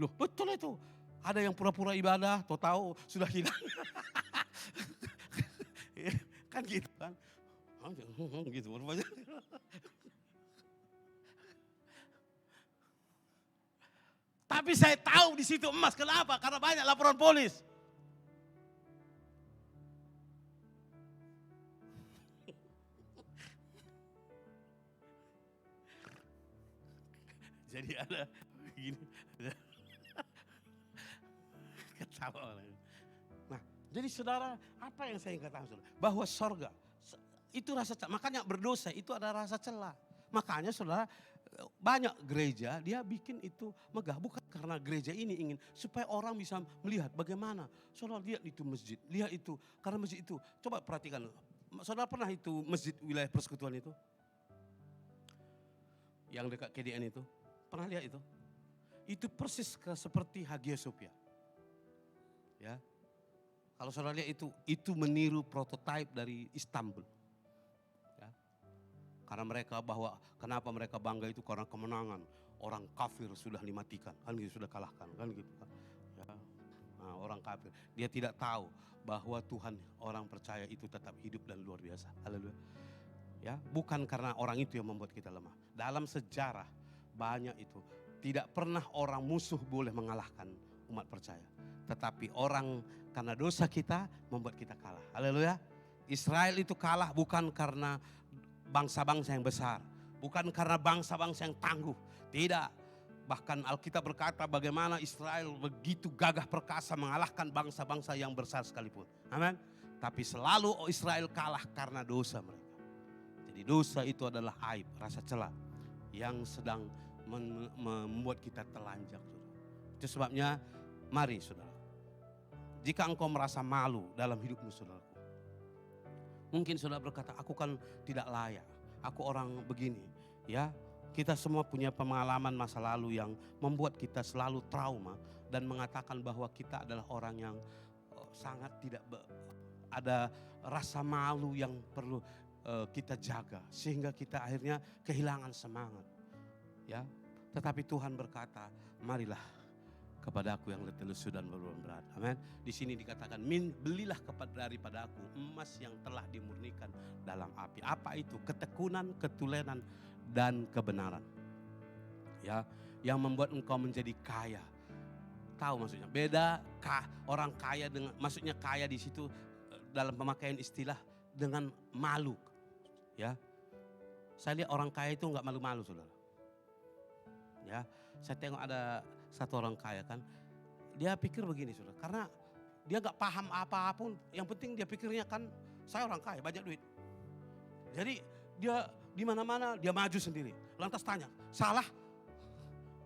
Loh betul itu, ada yang pura-pura ibadah, tahu sudah hilang. Kan gitu kan. Gitu rupanya. Tapi saya tahu di situ emas. Kenapa? Karena banyak laporan polis. Jadi ada begini. Ketawa orang. Nah, jadi saudara, apa yang saya katakan saudara? Bahwa sorga itu rasa celah. Makanya berdosa itu ada rasa celah. Makanya saudara, banyak gereja dia bikin itu megah. Bukan karena gereja ini ingin supaya orang bisa melihat bagaimana. Saudara lihat itu masjid, lihat itu. Karena masjid itu, coba perhatikan. Saudara pernah itu masjid wilayah persekutuan itu? Yang dekat KDN itu? Pernah lihat itu? Itu persis seperti Hagia Sophia. Ya. Kalau saudara lihat itu meniru prototipe dari Istanbul. Karena mereka kenapa mereka bangga itu karena kemenangan. Orang kafir sudah dimatikan, kan gitu, sudah kalahkan, kan gitu kan. Ya. Nah, orang kafir, dia tidak tahu bahwa Tuhan orang percaya itu tetap hidup dan luar biasa. Haleluya. Ya, bukan karena orang itu yang membuat kita lemah. Dalam sejarah banyak itu, tidak pernah orang musuh boleh mengalahkan umat percaya. Tetapi orang karena dosa kita membuat kita kalah. Haleluya. Israel itu kalah bukan karena bangsa-bangsa yang besar, bukan karena bangsa-bangsa yang tangguh, tidak. Bahkan Alkitab berkata bagaimana Israel begitu gagah perkasa mengalahkan bangsa-bangsa yang besar sekalipun. Amin. Tapi selalu Israel kalah karena dosa mereka. Jadi dosa itu adalah aib, rasa celah yang sedang membuat kita telanjang. Itu sebabnya mari saudara, jika engkau merasa malu dalam hidupmu saudara, mungkin saudara berkata, aku kan tidak layak, aku orang begini. Ya, kita semua punya pengalaman masa lalu yang membuat kita selalu trauma dan mengatakan bahwa kita adalah orang yang sangat tidak ada rasa malu yang perlu kita jaga sehingga kita akhirnya kehilangan semangat. Ya, tetapi Tuhan berkata, marilah kepadaku yang letih lesu dan beban berat. Amin. Di sini dikatakan, belilah daripada aku emas yang telah dimurnikan dalam api. Apa itu? Ketekunan, ketulenan, dan kebenaran. Ya, yang membuat engkau menjadi kaya. Tahu maksudnya? Beda orang kaya dengan, maksudnya kaya di situ dalam pemakaian istilah dengan malu. Ya, saya lihat orang kaya itu nggak malu-malu, saudara. Ya, saya tengok ada satu orang kaya kan, dia pikir begini saudara, karena dia nggak paham apa-apun, yang penting dia pikirnya kan saya orang kaya banyak duit. Jadi dia di mana-mana dia maju sendiri. Lantas tanya, salah?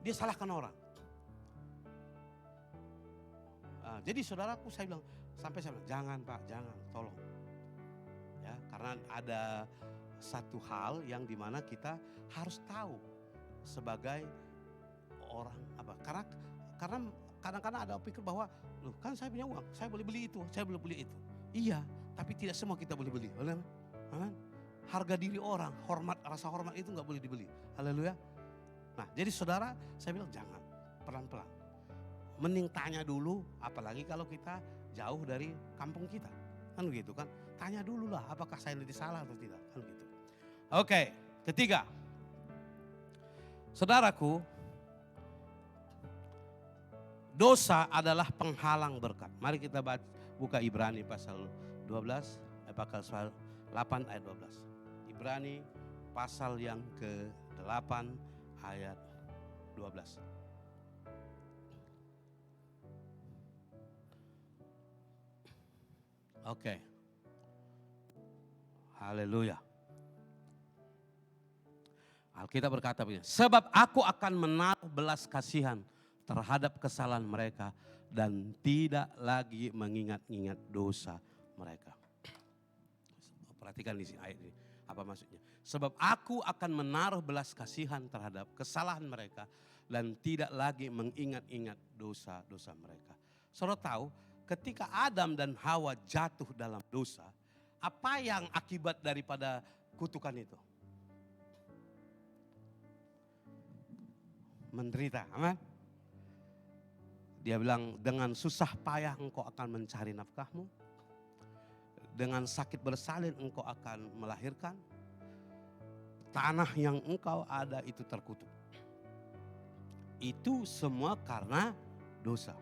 Dia salahkan orang. Jadi saudaraku saya bilang, sampai saya bilang, jangan Pak, jangan, tolong. Ya, karena ada satu hal yang dimana kita harus tahu sebagai orang apa. Karena kadang-kadang ada pikir bahwa, loh kan saya punya uang, saya boleh beli itu, saya boleh beli itu. Iya, tapi tidak semua kita boleh beli. Amen. Harga diri orang, rasa hormat itu nggak boleh dibeli. Haleluya. Nah, jadi saudara, saya bilang jangan, pelan-pelan. Mending tanya dulu, apalagi kalau kita jauh dari kampung kita. Kan begitu kan? Tanya dulu lah, apakah saya nanti salah atau tidak. Kan begitu. Oke, ketiga. Saudaraku, dosa adalah penghalang berkat. Mari kita buka Ibrani pasal 12, pasal 8 ayat 12. Ibrani pasal yang ke-8 ayat 12. Oke. Haleluya. Alkitab berkata begini, sebab aku akan menaruh belas kasihan terhadap kesalahan mereka dan tidak lagi mengingat-ingat dosa mereka. Perhatikan di sini ayat ini, apa maksudnya? Sebab aku akan menaruh belas kasihan terhadap kesalahan mereka dan tidak lagi mengingat-ingat dosa-dosa mereka. Saudara tahu, ketika Adam dan Hawa jatuh dalam dosa, apa yang akibat daripada kutukan itu? Menderita, aman? Dia bilang, dengan susah payah engkau akan mencari nafkahmu. Dengan sakit bersalin engkau akan melahirkan. Tanah yang engkau ada itu terkutuk. Itu semua karena dosa.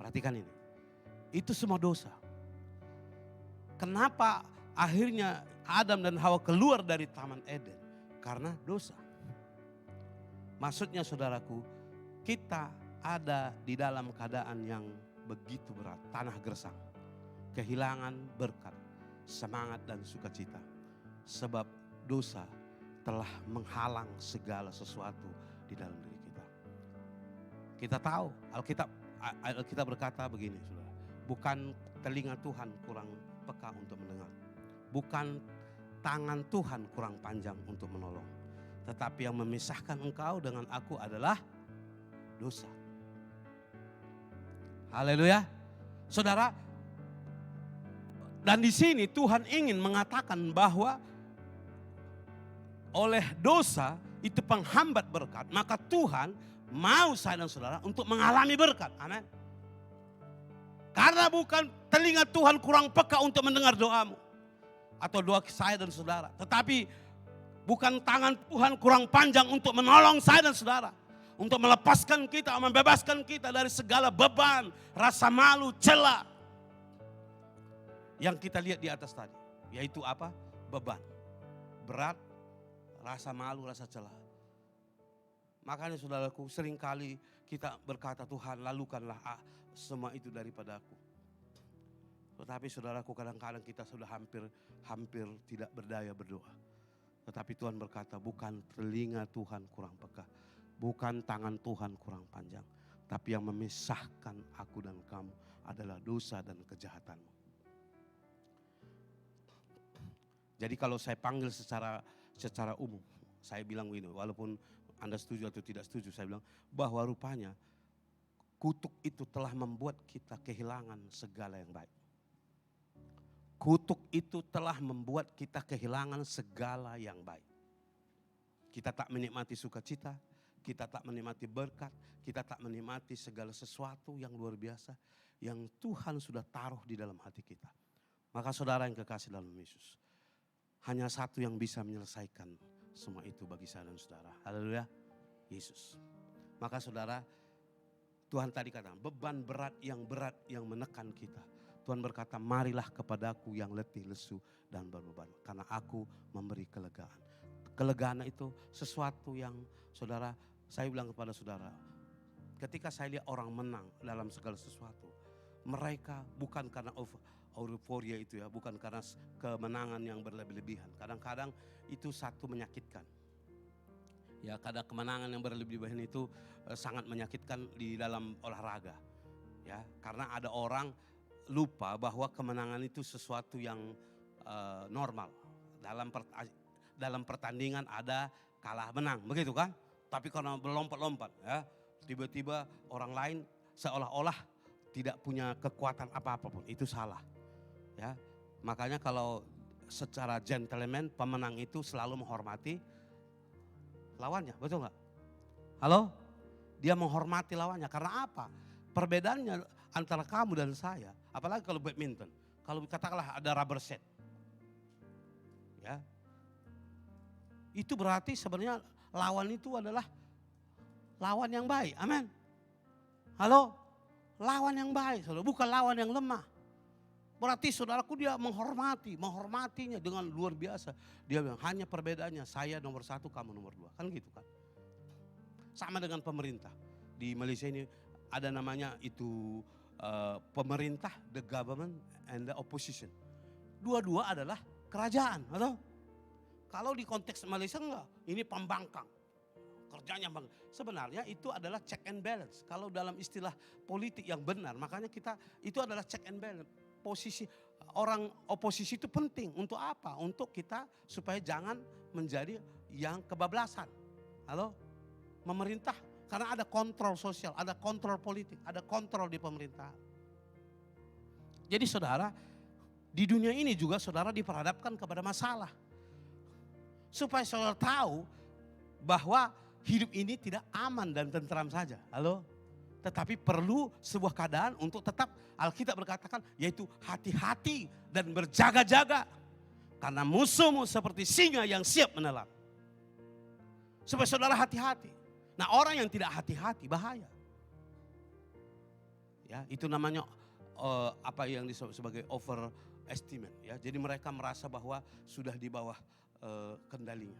Perhatikan ini. Itu semua dosa. Kenapa akhirnya Adam dan Hawa keluar dari Taman Eden? Karena dosa. Maksudnya saudaraku, kita ada di dalam keadaan yang begitu berat. Tanah gersang, kehilangan berkat, semangat dan sukacita. Sebab dosa telah menghalang segala sesuatu di dalam diri kita. Kita tahu, Alkitab berkata begini saudara. Bukan telinga Tuhan kurang peka untuk mendengar. Bukan tangan Tuhan kurang panjang untuk menolong. Tetapi yang memisahkan engkau dengan aku adalah dosa. Haleluya. Saudara, dan di sini Tuhan ingin mengatakan bahwa oleh dosa itu penghambat berkat, maka Tuhan mau saya dan saudara untuk mengalami berkat. Amin. Karena bukan telinga Tuhan kurang peka untuk mendengar doamu atau doa saya dan saudara, tetapi bukan tangan Tuhan kurang panjang untuk menolong saya dan saudara. Untuk melepaskan kita, membebaskan kita dari segala beban, rasa malu, celah. Yang kita lihat di atas tadi. Yaitu apa? Beban. Berat, rasa malu, rasa celah. Makanya saudaraku, seringkali kita berkata, Tuhan lalukanlah semua itu daripada aku. Tetapi saudaraku, kadang-kadang kita sudah hampir tidak berdaya berdoa. Tetapi Tuhan berkata, bukan telinga Tuhan kurang peka, bukan tangan Tuhan kurang panjang, tapi yang memisahkan aku dan kamu adalah dosa dan kejahatanmu. Jadi kalau saya panggil secara umum, saya bilang begini, walaupun Anda setuju atau tidak setuju, saya bilang bahwa rupanya kutuk itu telah membuat kita kehilangan segala yang baik. Kutuk itu telah membuat kita kehilangan segala yang baik. Kita tak menikmati sukacita, kita tak menikmati berkat, kita tak menikmati segala sesuatu yang luar biasa yang Tuhan sudah taruh di dalam hati kita. Maka saudara yang kekasih dalam Yesus, hanya satu yang bisa menyelesaikan semua itu bagi saya dan saudara. Haleluya, Yesus. Maka saudara, Tuhan tadi katakan beban berat yang menekan kita. Tuhan berkata, marilah kepadaku yang letih, lesu, dan berbeban. Karena aku memberi kelegaan. Kelegaan itu sesuatu yang saudara Saya bilang kepada saudara, ketika saya lihat orang menang dalam segala sesuatu, mereka bukan karena euforia itu ya, bukan karena kemenangan yang berlebih-lebihan. Kadang-kadang itu satu menyakitkan. Ya, kadang kemenangan yang berlebih-lebihan itu sangat menyakitkan di dalam olahraga. Ya, karena ada orang lupa bahwa kemenangan itu sesuatu yang normal. Dalam pertandingan ada kalah menang, begitu kan? Tapi karena berlompat-lompat ya, tiba-tiba orang lain seolah-olah tidak punya kekuatan apa-apa pun, itu salah. Ya, makanya kalau secara gentleman pemenang itu selalu menghormati lawannya, betul nggak? Halo? Dia menghormati lawannya karena apa? Perbedaannya antara kamu dan saya, apalagi kalau badminton, kalau katakanlah ada rubber set, ya, itu berarti sebenarnya lawan itu adalah lawan yang baik, amin. Halo? Lawan yang baik, saudara, bukan lawan yang lemah. Berarti saudaraku dia menghormatinya dengan luar biasa. Dia bilang hanya perbedaannya saya nomor 1, kamu nomor 2. Kan gitu kan. Sama dengan pemerintah. Di Malaysia ini ada namanya itu pemerintah, the government and the opposition. Dua-dua adalah kerajaan. Atau? Kalau di konteks Malaysia enggak, ini pembangkang. Kerjanya bang. Sebenarnya itu adalah check and balance. Kalau dalam istilah politik yang benar, makanya kita itu adalah check and balance. Posisi orang oposisi itu penting untuk apa? Untuk kita supaya jangan menjadi yang kebablasan. Halo? Memerintah karena ada kontrol sosial, ada kontrol politik, ada kontrol di pemerintahan. Jadi saudara, di dunia ini juga saudara diperhadapkan kepada masalah. Supaya saudara tahu bahwa hidup ini tidak aman dan tentram saja. Halo? Tetapi perlu sebuah keadaan untuk tetap Alkitab berkatakan yaitu hati-hati dan berjaga-jaga. Karena musuhmu seperti singa yang siap menelan. Supaya saudara hati-hati. Nah orang yang tidak hati-hati bahaya. Ya, itu namanya apa yang disebut sebagai overestimate. Ya, jadi mereka merasa bahwa sudah di bawah kendalinya.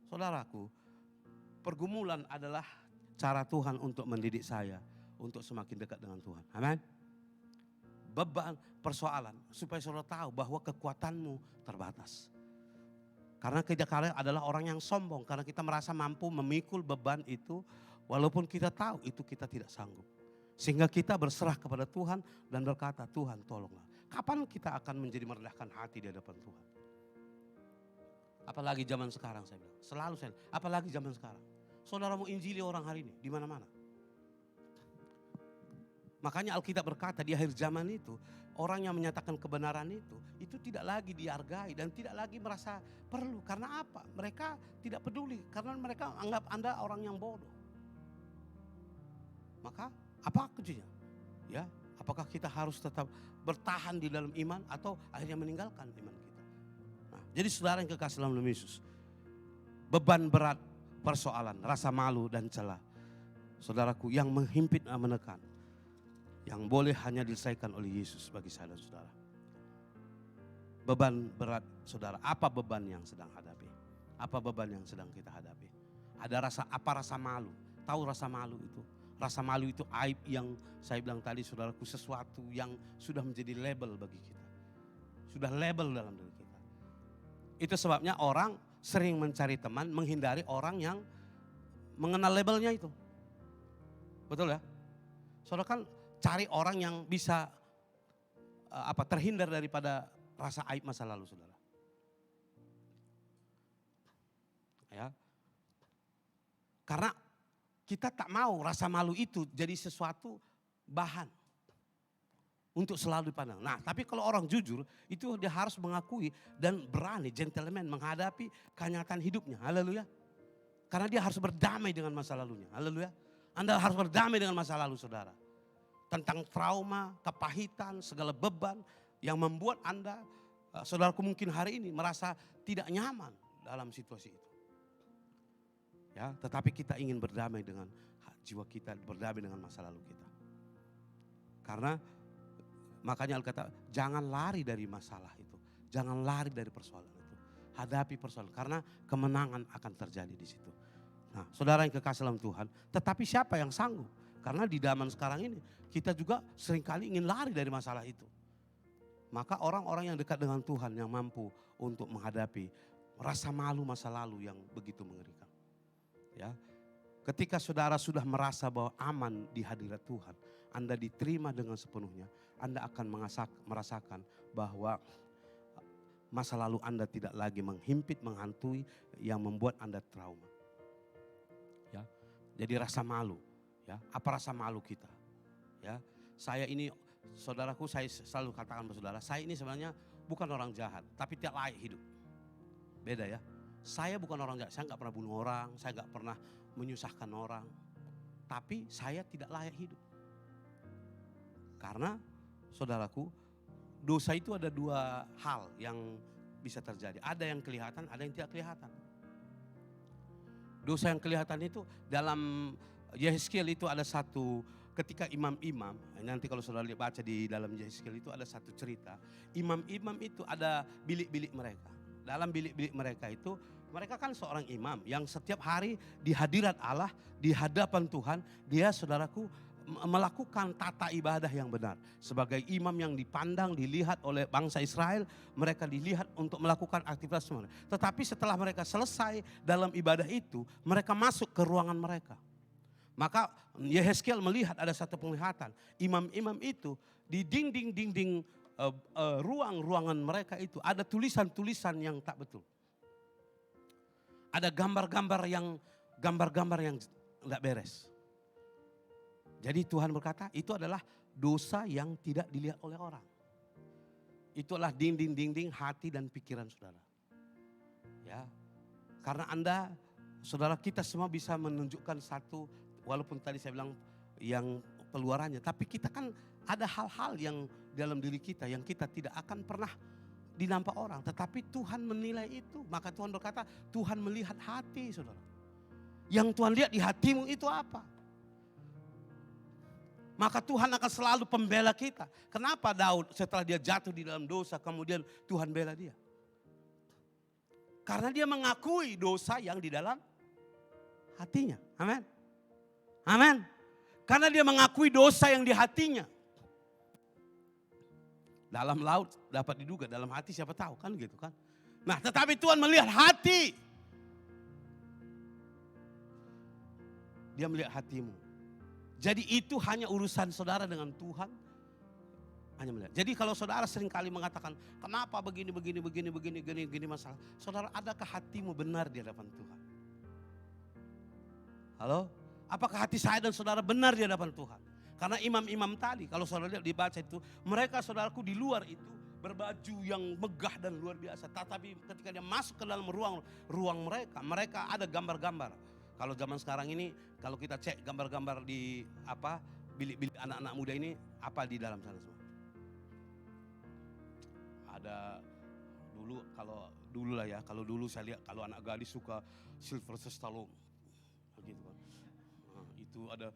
Saudaraku, pergumulan adalah cara Tuhan untuk mendidik saya untuk semakin dekat dengan Tuhan. Amin. Beban, persoalan supaya saudara tahu bahwa kekuatanmu terbatas. Karena kalian adalah orang yang sombong karena kita merasa mampu memikul beban itu walaupun kita tahu itu kita tidak sanggup. Sehingga kita berserah kepada Tuhan dan berkata, Tuhan tolonglah. Kapan kita akan menjadi merendahkan hati di hadapan Tuhan? Apalagi zaman sekarang saya bilang. Selalu saya, apalagi zaman sekarang. Saudara mau injili orang hari ini di mana-mana. Makanya Alkitab berkata di akhir zaman itu orang yang menyatakan kebenaran itu tidak lagi dihargai dan tidak lagi merasa perlu. Karena apa? Mereka tidak peduli karena mereka anggap Anda orang yang bodoh. Maka apa kuncinya? Ya, apakah kita harus tetap bertahan di dalam iman atau akhirnya meninggalkan iman kita? Nah, jadi saudara yang kekasih dalam Yesus, beban berat, persoalan, rasa malu dan celah. Saudaraku yang menghimpit dan menekan. Yang boleh hanya diselesaikan oleh Yesus bagi saya dan saudara. Beban berat saudara, apa beban yang sedang hadapi? Apa beban yang sedang kita hadapi? Ada rasa malu? Tahu rasa malu itu? Rasa malu itu aib yang saya bilang tadi saudaraku sesuatu yang sudah menjadi label bagi kita. Sudah label dalam diri kita. Itu sebabnya orang sering mencari teman, menghindari orang yang mengenal labelnya itu. Betul ya? Saudara kan cari orang yang bisa terhindar daripada rasa aib masa lalu saudara. Ya. Karena kita tak mau rasa malu itu jadi sesuatu bahan untuk selalu dipandang. Nah, tapi kalau orang jujur itu dia harus mengakui dan berani gentleman menghadapi kenyataan hidupnya. Haleluya. Karena dia harus berdamai dengan masa lalunya. Haleluya. Anda harus berdamai dengan masa lalu saudara. Tentang trauma, kepahitan, segala beban yang membuat Anda, saudaraku mungkin hari ini merasa tidak nyaman dalam situasi itu. Ya, tetapi kita ingin berdamai dengan jiwa kita, berdamai dengan masa lalu kita. Karena makanya Alkitab jangan lari dari masalah itu. Jangan lari dari persoalan itu. Hadapi persoalan karena kemenangan akan terjadi di situ. Nah, saudara yang kekasih dalam Tuhan, tetapi siapa yang sanggup? Karena di zaman sekarang ini kita juga seringkali ingin lari dari masalah itu. Maka orang-orang yang dekat dengan Tuhan yang mampu untuk menghadapi rasa malu masa lalu yang begitu mengerikan. Ya, ketika saudara sudah merasa bahwa aman di hadirat Tuhan, Anda diterima dengan sepenuhnya, Anda akan merasakan bahwa masa lalu Anda tidak lagi menghimpit, menghantui yang membuat Anda trauma. Ya, jadi rasa malu, ya, apa rasa malu kita? Ya, saya ini, saudaraku, saya selalu katakan kepada saudara, saya ini sebenarnya bukan orang jahat, tapi tidak layak hidup. Beda ya. Saya bukan orang jahat, saya nggak pernah bunuh orang, saya nggak pernah menyusahkan orang. Tapi saya tidak layak hidup. Karena saudaraku, dosa itu ada dua hal yang bisa terjadi. Ada yang kelihatan, ada yang tidak kelihatan. Dosa yang kelihatan itu dalam Yehezkiel itu ada satu, ketika imam-imam, nanti kalau saudara baca di dalam Yehezkiel itu ada satu cerita. Imam-imam itu ada bilik-bilik mereka. Dalam bilik-bilik mereka itu, mereka kan seorang imam yang setiap hari di hadirat Allah, di hadapan Tuhan, dia saudaraku melakukan tata ibadah yang benar. Sebagai imam yang dipandang, dilihat oleh bangsa Israel, mereka dilihat untuk melakukan aktivitas semua. Tetapi setelah mereka selesai dalam ibadah itu, mereka masuk ke ruangan mereka. Maka Yehezkiel melihat ada satu penglihatan. Imam-imam itu di dinding-dinding ruangan mereka itu ada tulisan-tulisan yang tak betul. Ada gambar-gambar yang tidak beres. Jadi Tuhan berkata itu adalah dosa yang tidak dilihat oleh orang. Itulah dinding-dinding hati dan pikiran saudara. Ya, karena Anda, saudara, kita semua bisa menunjukkan satu, walaupun tadi saya bilang yang peluarannya, tapi kita kan ada hal-hal yang dalam diri kita yang kita tidak akan pernah dinampak orang. Tetapi Tuhan menilai itu. Maka Tuhan berkata, Tuhan melihat hati saudara. Yang Tuhan lihat di hatimu itu apa? Maka Tuhan akan selalu pembela kita. Kenapa Daud setelah dia jatuh di dalam dosa kemudian Tuhan bela dia? Karena dia mengakui dosa yang di dalam hatinya. Amin. Amin. Karena dia mengakui dosa yang di hatinya. Dalam laut dapat diduga, dalam hati siapa tahu kan gitu kan. Nah, tetapi Tuhan melihat hati. Dia melihat hatimu. Jadi itu hanya urusan saudara dengan Tuhan. Hanya melihat. Jadi kalau saudara seringkali mengatakan, kenapa begini masalah. Saudara, adakah hatimu benar di hadapan Tuhan? Halo? Apakah hati saya dan saudara benar di hadapan Tuhan? Karena imam-imam tadi, kalau saudara lihat dibaca itu, mereka saudaraku di luar itu berbaju yang megah dan luar biasa. Tetapi ketika dia masuk ke dalam ruang mereka ada gambar-gambar. Kalau zaman sekarang ini, kalau kita cek gambar-gambar di bilik-bilik anak-anak muda ini, apa di dalam sana semua? Ada kalau dulu saya lihat kalau anak gadis suka Sylvester Stallone, begitu kan. Nah, itu ada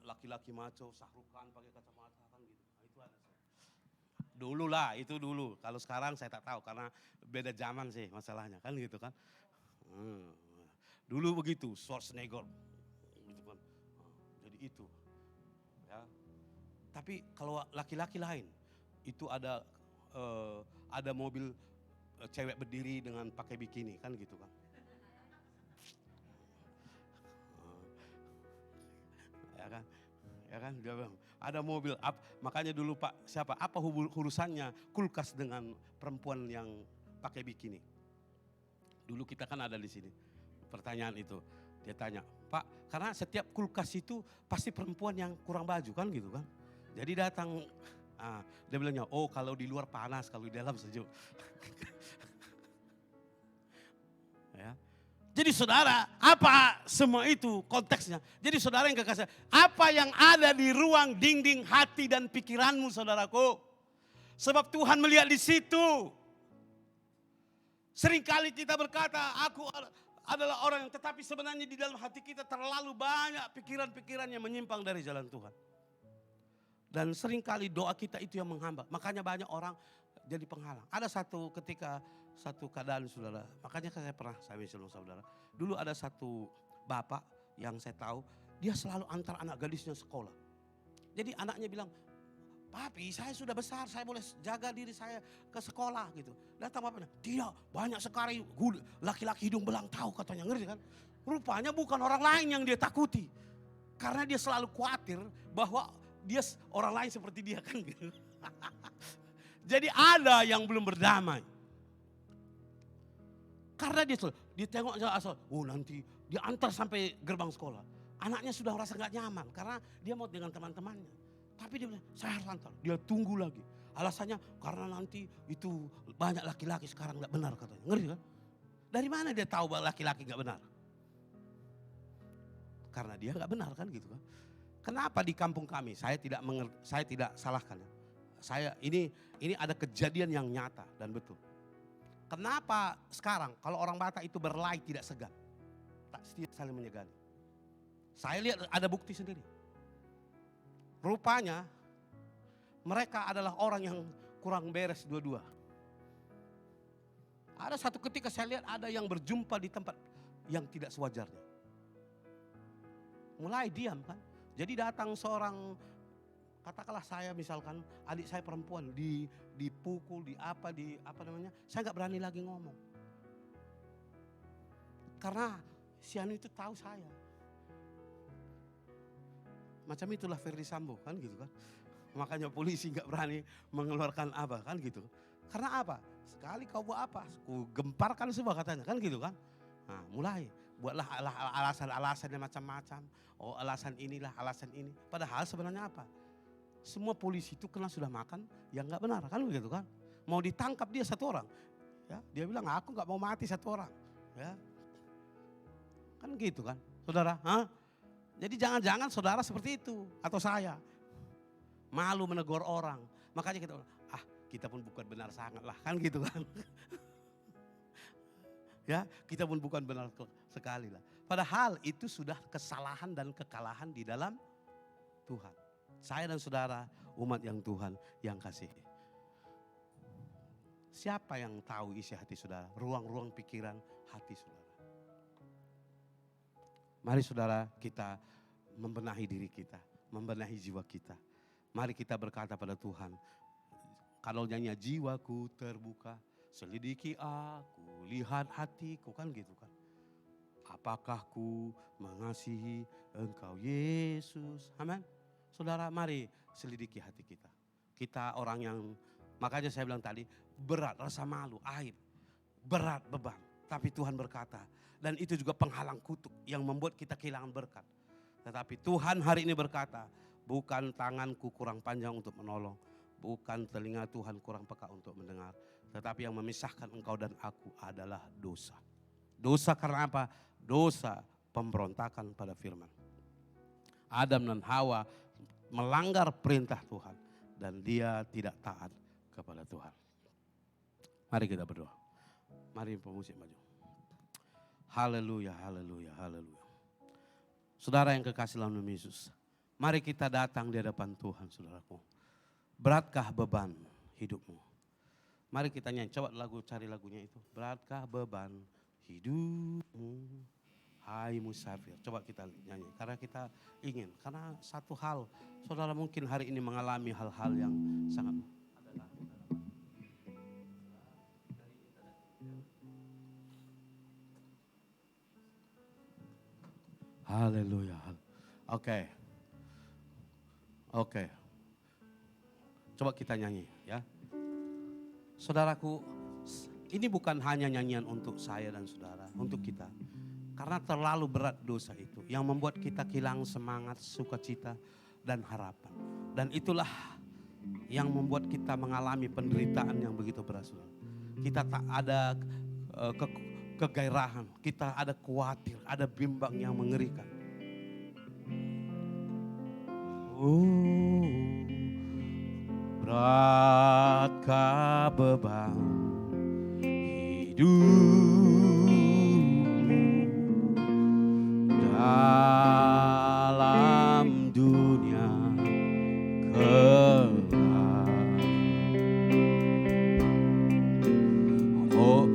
laki-laki maco, Sahrukan pakai kacamata kan gitu. Nah, itu ada. Itu dulu. Kalau sekarang saya tak tahu karena beda zaman sih masalahnya kan gitu kan. Dulu begitu, Schwarzenegger gitu kan. Jadi itu. Ya. Tapi kalau laki-laki lain itu ada mobil cewek berdiri dengan pakai bikini kan gitu kan. Ya kan, ada mobil. Makanya dulu apa urusannya kulkas dengan perempuan yang pakai bikini? Dulu kita kan ada di sini. Pertanyaan itu, dia tanya, Pak, karena setiap kulkas itu pasti perempuan yang kurang baju kan gitu kan? Jadi datang, dia bilangnya, oh kalau di luar panas, kalau di dalam sejuk. Ya. Jadi saudara, apa semua itu konteksnya? Jadi saudara yang kekasih, apa yang ada di ruang dinding hati dan pikiranmu saudaraku? Sebab Tuhan melihat di situ. Seringkali kita berkata, aku adalah orang yang, tetapi sebenarnya di dalam hati kita terlalu banyak pikiran-pikiran yang menyimpang dari jalan Tuhan. Dan seringkali doa kita itu yang menghambat. Makanya banyak orang jadi penghalang. Ada satu ketika satu keadaan saudara. Makanya saya pernah saya bilang saudara. Dulu ada satu bapak yang saya tahu, dia selalu antar anak gadisnya sekolah. Jadi anaknya bilang, papi saya sudah besar, saya boleh jaga diri saya ke sekolah gitu. Datang bapaknya, tidak banyak sekali laki-laki hidung belang tahu katanya, ngerti kan. Rupanya bukan orang lain yang dia takuti. Karena dia selalu khawatir bahwa dia orang lain seperti dia kan gitu. Jadi ada yang belum berdamai. Karena dia tengok asal, nanti dia antar sampai gerbang sekolah. Anaknya sudah merasa gak nyaman karena dia mau dengan teman-temannya. Tapi dia bilang, saya harus antar. Dia tunggu lagi. Alasannya karena nanti itu banyak laki-laki sekarang gak benar katanya. Ngerti kan? Dari mana dia tahu bahwa laki-laki gak benar? Karena dia gak benar kan gitu kan. Kenapa di kampung kami, saya tidak salahkan ya. Ini ada kejadian yang nyata dan betul. Kenapa sekarang kalau orang Batak itu berlai tidak segan? Tak saling menyegani. Saya lihat ada bukti sendiri. Rupanya mereka adalah orang yang kurang beres dua-dua. Ada satu ketika saya lihat ada yang berjumpa di tempat yang tidak sewajarnya. Mulai diam kan. Jadi datang seorang, katakanlah saya misalkan adik saya perempuan dipukul, saya nggak berani lagi ngomong. Karena si anu itu tahu saya. Macam itulah Ferdi Sambo kan gitu kan. Makanya polisi nggak berani mengeluarkan apa kan gitu. Karena apa? Sekali kau buat apa? Ku gemparkan semua katanya kan gitu kan. Nah mulai buatlah alasan-alasannya macam-macam. Oh alasan inilah, alasan ini. Padahal sebenarnya apa? Semua polisi itu kena sudah makan yang nggak benar kan begitu kan. Mau ditangkap dia satu orang. Ya, dia bilang aku nggak mau mati satu orang. Ya. Kan gitu kan saudara. Jadi jangan-jangan saudara seperti itu atau saya. Malu menegur orang. Makanya kita pun bukan benar sangat lah kan gitu kan. Ya, kita pun bukan benar sekali lah. Padahal itu sudah kesalahan dan kekalahan di dalam Tuhan. Saya dan saudara umat yang Tuhan yang kasihi. Siapa yang tahu isi hati saudara? Ruang-ruang pikiran hati saudara. Mari saudara kita membenahi diri kita. Membenahi jiwa kita. Mari kita berkata pada Tuhan. Kalau nyanyi jiwaku terbuka. Selidiki aku, lihat hatiku kan gitu kan. Apakah ku mengasihi Engkau Yesus? Amin. Saudara mari selidiki hati kita. Kita orang yang, makanya saya bilang tadi, berat, rasa malu, aib. Berat beban. Tapi Tuhan berkata, dan itu juga penghalang kutuk yang membuat kita kehilangan berkat. Tetapi Tuhan hari ini berkata, bukan tanganku kurang panjang untuk menolong. Bukan telinga Tuhan kurang peka untuk mendengar. Tetapi yang memisahkan engkau dan aku adalah dosa. Dosa karena apa? Dosa pemberontakan pada firman. Adam dan Hawa melanggar perintah Tuhan. Dan dia tidak taat kepada Tuhan. Mari kita berdoa. Mari pemusik maju. Haleluya, haleluya, haleluya. Saudara yang kekasih dalam nama Yesus. Mari kita datang di hadapan Tuhan saudaraku. Beratkah beban hidupmu? Mari kita nyanyi, coba cari lagunya itu. Beratkah beban hidupmu, hai musafir. Coba kita nyanyi, karena kita ingin. Karena satu hal, saudara mungkin hari ini mengalami hal-hal yang sangat. Haleluya. Oke. Coba kita nyanyi ya. Saudaraku, ini bukan hanya nyanyian untuk saya dan saudara, untuk kita. Karena terlalu berat dosa itu yang membuat kita kehilangan semangat, sukacita dan harapan. Dan itulah yang membuat kita mengalami penderitaan yang begitu berat. Kita tak ada kegairahan, kita ada khawatir, ada bimbang yang mengerikan. Beratkah beban hidupmu dalam dunia gelap? Oh,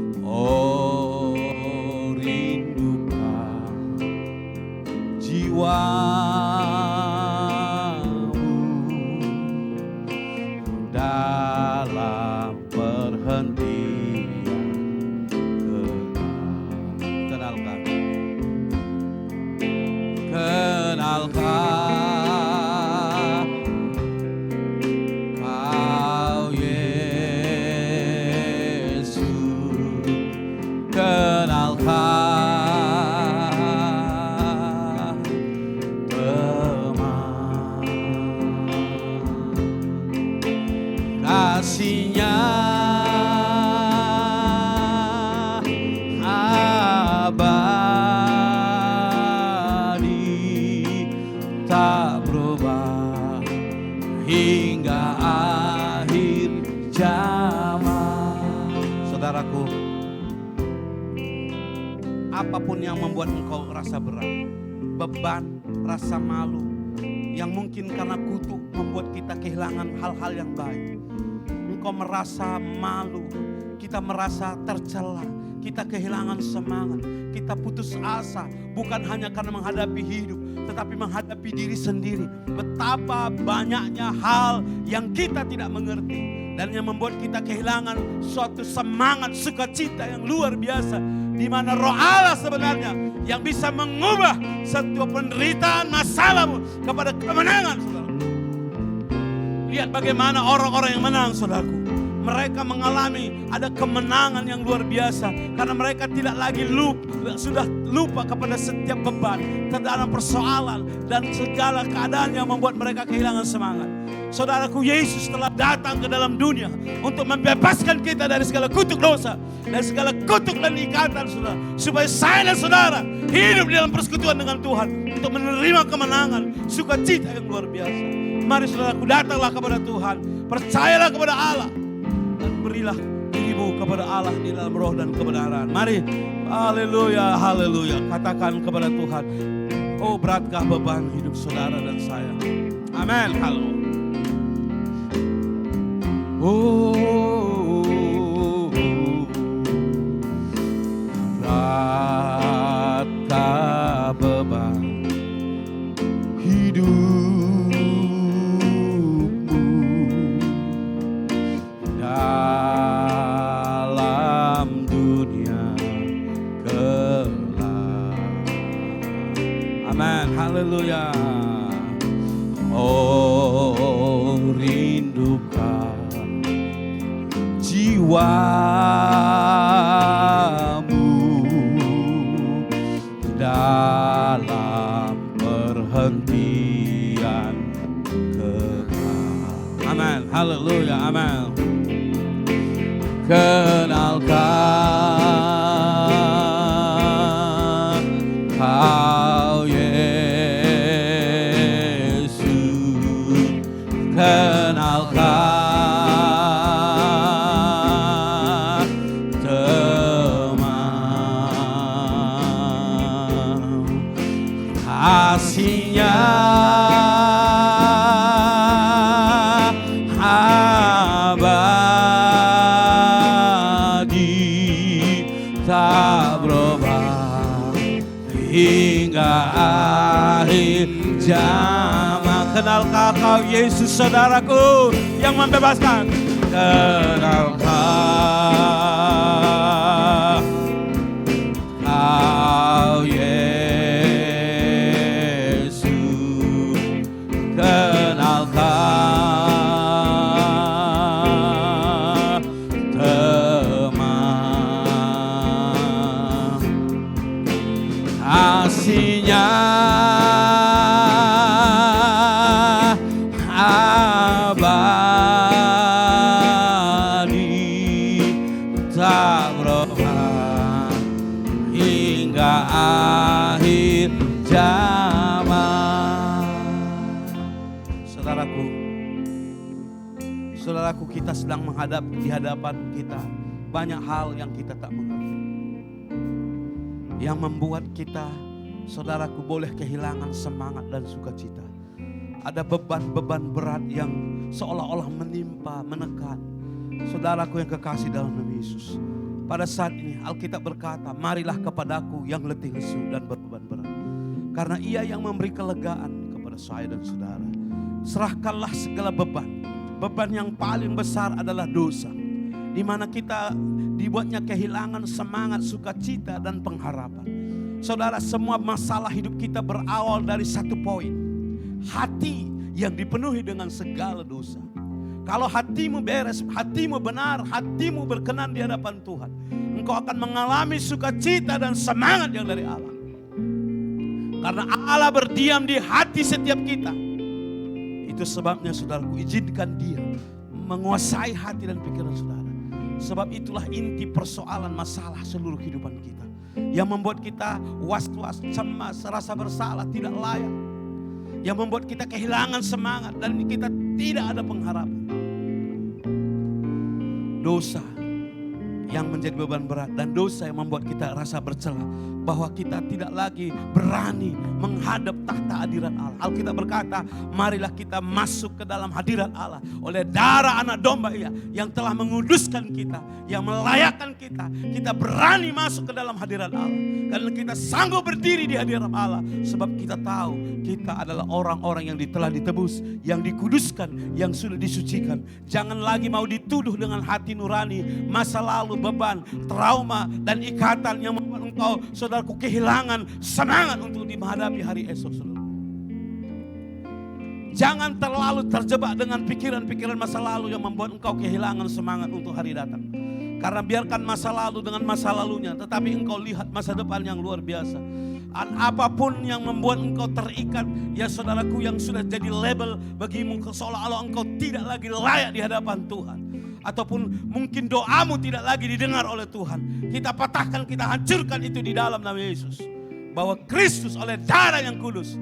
apapun yang membuat engkau rasa berat, beban, rasa malu, yang mungkin karena kutuk membuat kita kehilangan hal-hal yang baik. Engkau merasa malu, kita merasa tercela, kita kehilangan semangat, kita putus asa, bukan hanya karena menghadapi hidup, tetapi menghadapi diri sendiri. Betapa banyaknya hal yang kita tidak mengerti dan yang membuat kita kehilangan suatu semangat sukacita yang luar biasa, di mana Roh Allah sebenarnya yang bisa mengubah setiap penderitaan masalahmu kepada kemenangan, saudara. Lihat bagaimana orang-orang yang menang, saudaraku. Mereka mengalami ada kemenangan yang luar biasa karena mereka tidak lagi sudah lupa kepada setiap beban, terdalam persoalan dan segala keadaan yang membuat mereka kehilangan semangat. Saudaraku, Yesus telah datang ke dalam dunia untuk membebaskan kita dari segala kutuk dosa, dari segala kutuk dan ikatan, saudara, supaya saya dan saudara hidup di dalam persekutuan dengan Tuhan untuk menerima kemenangan, sukacita yang luar biasa. Mari saudaraku, datanglah kepada Tuhan, percayalah kepada Allah, dan berilah dirimu kepada Allah di dalam roh dan kebenaran. Mari, haleluya, haleluya. Katakan kepada Tuhan, oh beratkah beban hidup saudara dan saya? Amin, haleluya. Oh, beratkah beban hidupmu dalam dunia gelap? Amin, haleluya. Oh, rindukan jiwamu dalam perhentian kekal. Amin, haleluya, amin. Kenalkan kau Yesus, kenalkan kasihnya abadi, tak berubah hingga akhir zaman. Kenalkah kau Yesus, saudaraku, yang membebaskan? Kenalkah kau Yesus, kenalkah teman kasihnya abadi, tak berubah hingga akhir zaman. Saudaraku, kita sedang di hadapan kita banyak hal yang kita tak mengerti, yang membuat kita, saudaraku, boleh kehilangan semangat dan sukacita. Ada beban-beban berat yang seolah-olah menimpa, menekan. Saudaraku yang kekasih dalam nama Yesus, pada saat ini Alkitab berkata, marilah kepadaku yang letih lesu dan berbeban berat, karena Ia yang memberi kelegaan kepada saya dan saudara. Serahkanlah segala beban. Beban yang paling besar adalah dosa, di mana kita dibuatnya kehilangan semangat, sukacita dan pengharapan. Saudara, semua masalah hidup kita berawal dari satu poin: hati yang dipenuhi dengan segala dosa. Kalau hatimu beres, hatimu benar, hatimu berkenan di hadapan Tuhan, engkau akan mengalami sukacita dan semangat yang dari Allah. Karena Allah berdiam di hati setiap kita. Itu sebabnya saudaraku, izinkan Dia menguasai hati dan pikiran saudara. Sebab itulah inti persoalan masalah seluruh kehidupan kita, yang membuat kita was-was, cemas, rasa bersalah, tidak layak, yang membuat kita kehilangan semangat dan kita tidak ada pengharapan. Dosa yang menjadi beban berat dan dosa yang membuat kita rasa bercela bahwa kita tidak lagi berani menghadap tahta hadirat Allah. Alkitab berkata, marilah kita masuk ke dalam hadirat Allah oleh darah anak domba yang telah menguduskan kita, yang melayakkan kita. Kita berani masuk ke dalam hadirat Allah karena kita sanggup berdiri di hadirat Allah, sebab kita tahu kita adalah orang-orang yang telah ditebus, yang dikuduskan, yang sudah disucikan. Jangan lagi mau dituduh dengan hati nurani, masa lalu, beban, trauma, dan ikatan yang membuat engkau, saudaraku, kehilangan semangat untuk menghadapi hari esok, saudara. Jangan terlalu terjebak dengan pikiran-pikiran masa lalu yang membuat engkau kehilangan semangat untuk hari datang. Karena biarkan masa lalu dengan masa lalunya, tetapi engkau lihat masa depan yang luar biasa. Dan apapun yang membuat engkau terikat, ya saudaraku, yang sudah jadi label bagimu seolah-olah engkau tidak lagi layak di hadapan Tuhan, ataupun mungkin doamu tidak lagi didengar oleh Tuhan, kita patahkan, kita hancurkan itu di dalam nama Yesus. Bahwa Kristus oleh darah yang kudus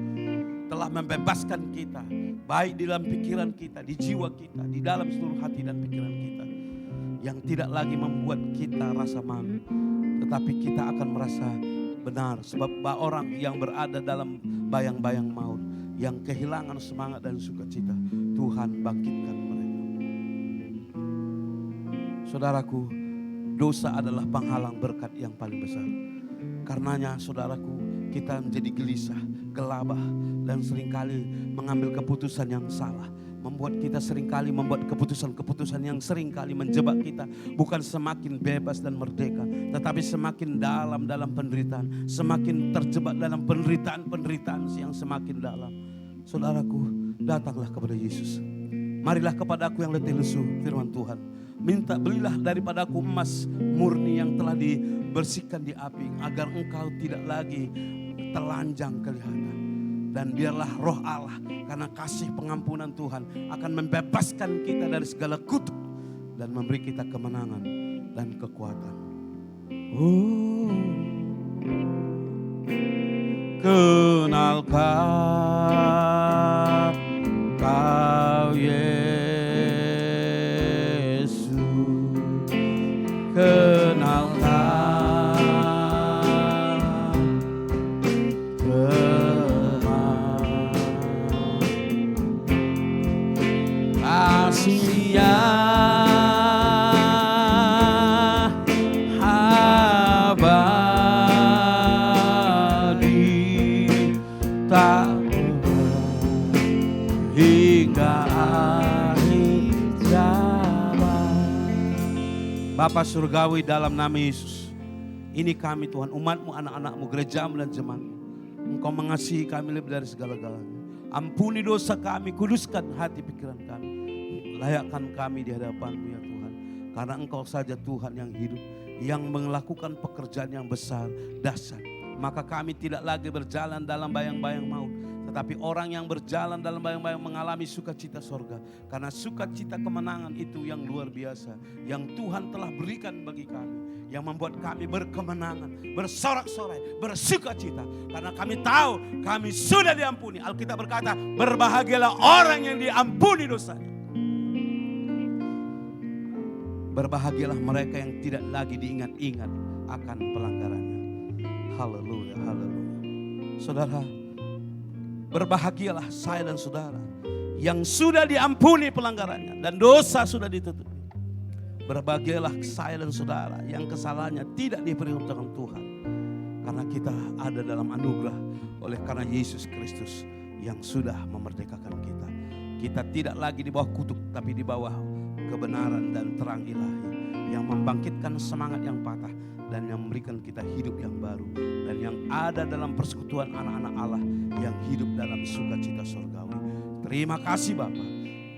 telah membebaskan kita, baik di dalam pikiran kita, di jiwa kita, di dalam seluruh hati dan pikiran kita, yang tidak lagi membuat kita rasa malu, tetapi kita akan merasa benar. Sebab orang yang berada dalam bayang-bayang maut, yang kehilangan semangat dan sukacita, Tuhan bangkitkan mereka. Saudaraku, dosa adalah penghalang berkat yang paling besar. Karenanya saudaraku, kita menjadi gelisah, gelabah, dan seringkali mengambil keputusan yang salah. Membuat kita seringkali membuat keputusan-keputusan yang seringkali menjebak kita. Bukan semakin bebas dan merdeka, tetapi semakin dalam penderitaan. Semakin terjebak dalam penderitaan yang semakin dalam. Saudaraku, datanglah kepada Yesus. Marilah kepadaku yang letih lesu, firman Tuhan. Belilah daripadaku emas murni yang telah dibersihkan di api, agar engkau tidak lagi telanjang kelihatan. Dan biarlah roh Allah, karena kasih pengampunan Tuhan, akan membebaskan kita dari segala kutuk dan memberi kita kemenangan dan kekuatan. Kenalkah kau Yesus? Kenalkah kasih yang abadi, tak berubah hingga akhir zaman. Bapa Surgawi, dalam nama Yesus, ini kami Tuhan, umat-Mu, anak-anak-Mu, gereja-Mu dan jemaat-Mu. Engkau mengasihi kami lebih dari segala-galanya. Ampuni dosa kami, kuduskan hati pikiran kami. Layakkan kami di hadapan-Mu ya Tuhan. Karena Engkau saja Tuhan yang hidup, yang melakukan pekerjaan yang besar, dahsyat. Maka kami tidak lagi berjalan dalam bayang-bayang maut, tetapi orang yang berjalan dalam bayang-bayang mengalami sukacita sorga. Karena sukacita kemenangan itu yang luar biasa, yang Tuhan telah berikan bagi kami, yang membuat kami berkemenangan, bersorak-sorai, bersukacita. Karena kami tahu kami sudah diampuni. Alkitab berkata, berbahagialah orang yang diampuni dosanya. Berbahagialah mereka yang tidak lagi diingat-ingat akan pelanggarannya. Haleluya, haleluya. Saudara, berbahagialah saya dan saudara yang sudah diampuni pelanggarannya dan dosa sudah ditutupi. Berbahagialah saya dan saudara yang kesalahannya tidak diperhitungkan Tuhan. Karena kita ada dalam anugerah oleh karena Yesus Kristus yang sudah memerdekakan kita. Kita tidak lagi di bawah kutuk, tapi di bawah kebenaran dan terang ilahi yang membangkitkan semangat yang patah dan yang memberikan kita hidup yang baru, dan yang ada dalam persekutuan anak-anak Allah yang hidup dalam sukacita surgawi. Terima kasih Bapa,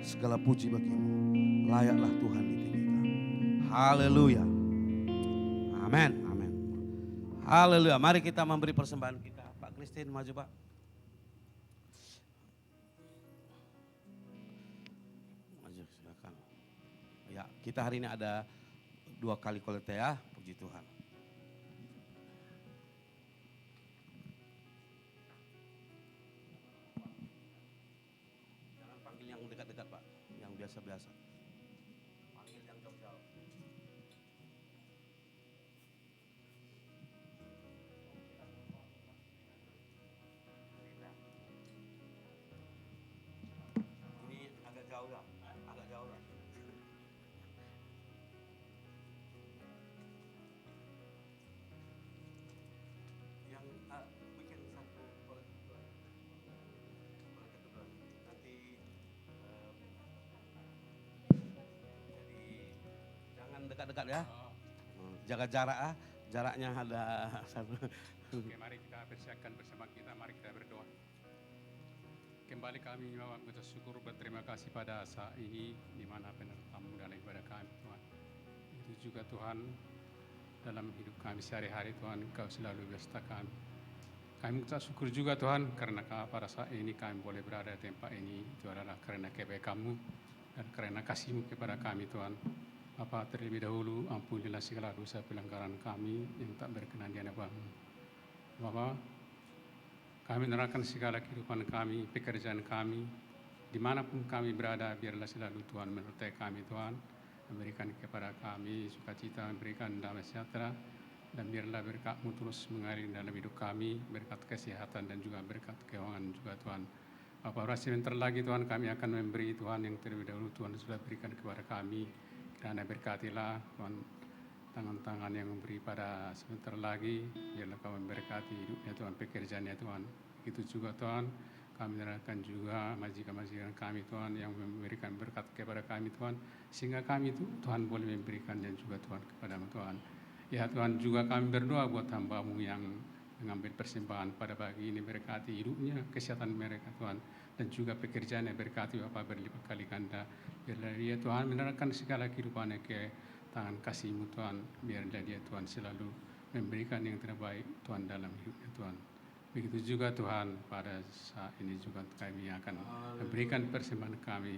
segala puji bagimu, layaklah Tuhan ditinggikan. Haleluya, amin, amin. Haleluya. Mari kita memberi persembahan kita. Pak Christine maju Pak. Ya, kita hari ini ada 2 kali kolekte ya, puji Tuhan. Jangan panggil yang dekat-dekat Pak, yang biasa-biasa. Panggil yang jauh-jauh. dekat-dekat ya. Jaga jarak jaraknya ada satu. Oke, mari kita persiapkan bersama kita, mari kita berdoa. Kembali kami mengucap syukur berterima kasih pada saat ini di mana penertamu dalam ibadah kami Tuhan. Itu juga Tuhan dalam hidup kami sehari-hari Tuhan Engkau selalu beserta kami. Kami mengucap syukur juga Tuhan karena pada saat ini kami boleh berada di tempat ini itu adalah karena kebaikan-Mu dan karena kasih-Mu kepada kami Tuhan. Bapa, terlebih dahulu ampunilah segala dosa pelanggaran kami yang tak berkenan di hadapan-Mu. Bapa, kami menyerahkan segala kehidupan kami, pekerjaan kami, dimanapun kami berada, biarlah selalu Tuhan menyertai kami Tuhan, memberikan kepada kami sukacita, memberikan damai sejahtera, dan biarlah berkat-Mu terus mengalir dalam hidup kami, berkat kesehatan dan juga berkat keuangan juga Tuhan. Bapak, sebentar lagi Tuhan kami akan memberi Tuhan yang terlebih dahulu Tuhan sudah berikan kepada kami, kiranya berkatilah Tuhan, tangan-tangan yang memberi pada sebentar lagi, biarlah Kau memberkati hidupnya Tuhan, pekerjaannya Tuhan. Itu juga Tuhan, kami menyerahkan juga majikan-majikan kami Tuhan yang memberikan berkat kepada kami Tuhan, sehingga kami itu Tuhan boleh memberikan dan juga Tuhan kepada-Mu Tuhan. Ya Tuhan, juga kami berdoa buat hamba-Mu yang mengambil persembahan pada pagi ini, berkati hidupnya, kesehatan mereka Tuhan, dan juga pekerjaannya berkati Bapa berlipat kali ganda. Biarlah dia Tuhan menyerahkan segala kehidupannya ke tangan kasih-Mu Tuhan, biarlah dia Tuhan selalu memberikan yang terbaik Tuhan dalam hidupnya Tuhan. Begitu juga Tuhan pada saat ini juga kami akan memberikan persembahan kami,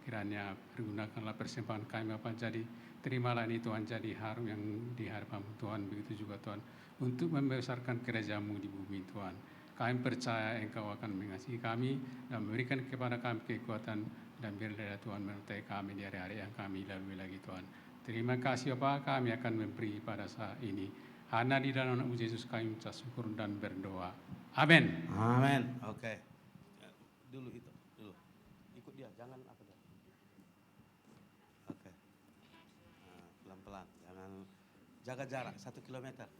kiranya pergunakanlah persembahan kami Bapa, jadi terimalah ini Tuhan jadi harum yang di hadapan-Mu Tuhan. Begitu juga Tuhan untuk membesarkan kerajaan-Mu di bumi Tuhan. Kami percaya Engkau akan mengasihi kami dan memberikan kepada kami kekuatan, dan biarlah Tuhan menyertai kami di hari-hari yang kami lalui lagi Tuhan. Terima kasih Bapak, kami akan memberi pada saat ini. Hanya di dalam nama Yesus kami mengucap syukur dan berdoa. Amin. Amin. Oke. Dulu itu, dulu. Ikut dia, jangan apa dah. Oke. Nah, pelan-pelan, jangan jaga jarak 1 kilometer.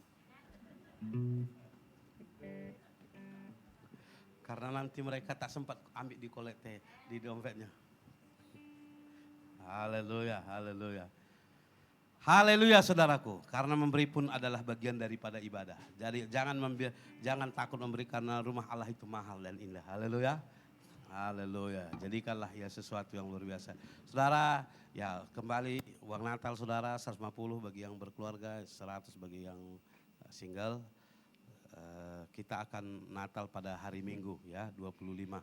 Karena nanti mereka tak sempat ambil di kolekte di dompetnya. Haleluya, haleluya. Haleluya saudaraku, karena memberi pun adalah bagian daripada ibadah. Jadi jangan takut memberi karena rumah Allah itu mahal dan indah. Haleluya. Haleluya. Jadikanlah ya sesuatu yang luar biasa. Saudara, ya kembali uang Natal saudara 150 bagi yang berkeluarga, 100 bagi yang single. Kita akan Natal pada hari Minggu ya 25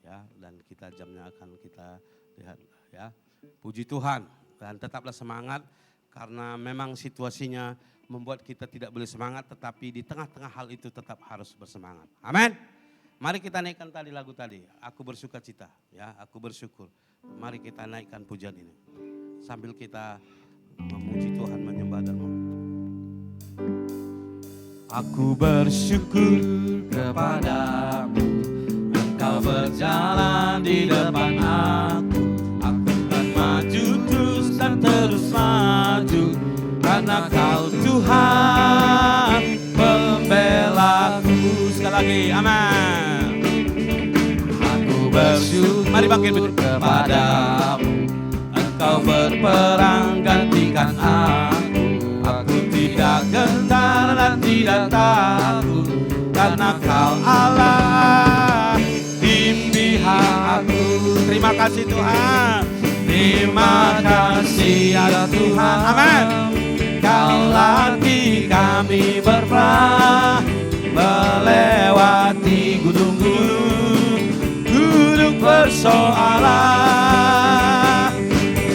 ya, dan kita jamnya akan kita lihat ya. Puji Tuhan, dan tetaplah semangat. Karena memang situasinya membuat kita tidak boleh semangat, tetapi di tengah-tengah hal itu tetap harus bersemangat. Amin. Mari kita naikkan tadi lagu tadi, aku bersuka cita, ya, aku bersyukur. Mari kita naikkan pujian ini sambil kita memuji Tuhan, menyembah dan aku bersyukur kepadamu, Engkau berjalan di depan aku akan maju terus dan terus maju, karena Kau Tuhan pembelaku. Sekali lagi, amin. Aku bersyukur, mari bangkit kepadamu, Engkau berperang gantikan aku tidak gentar dan tidak takut, karena Kau Allah di pihak aku. Terima kasih Tuhan. Terima kasih ya Tuhan, amin. Kau latih kami berperang, melewati gunung-gunung persoalan,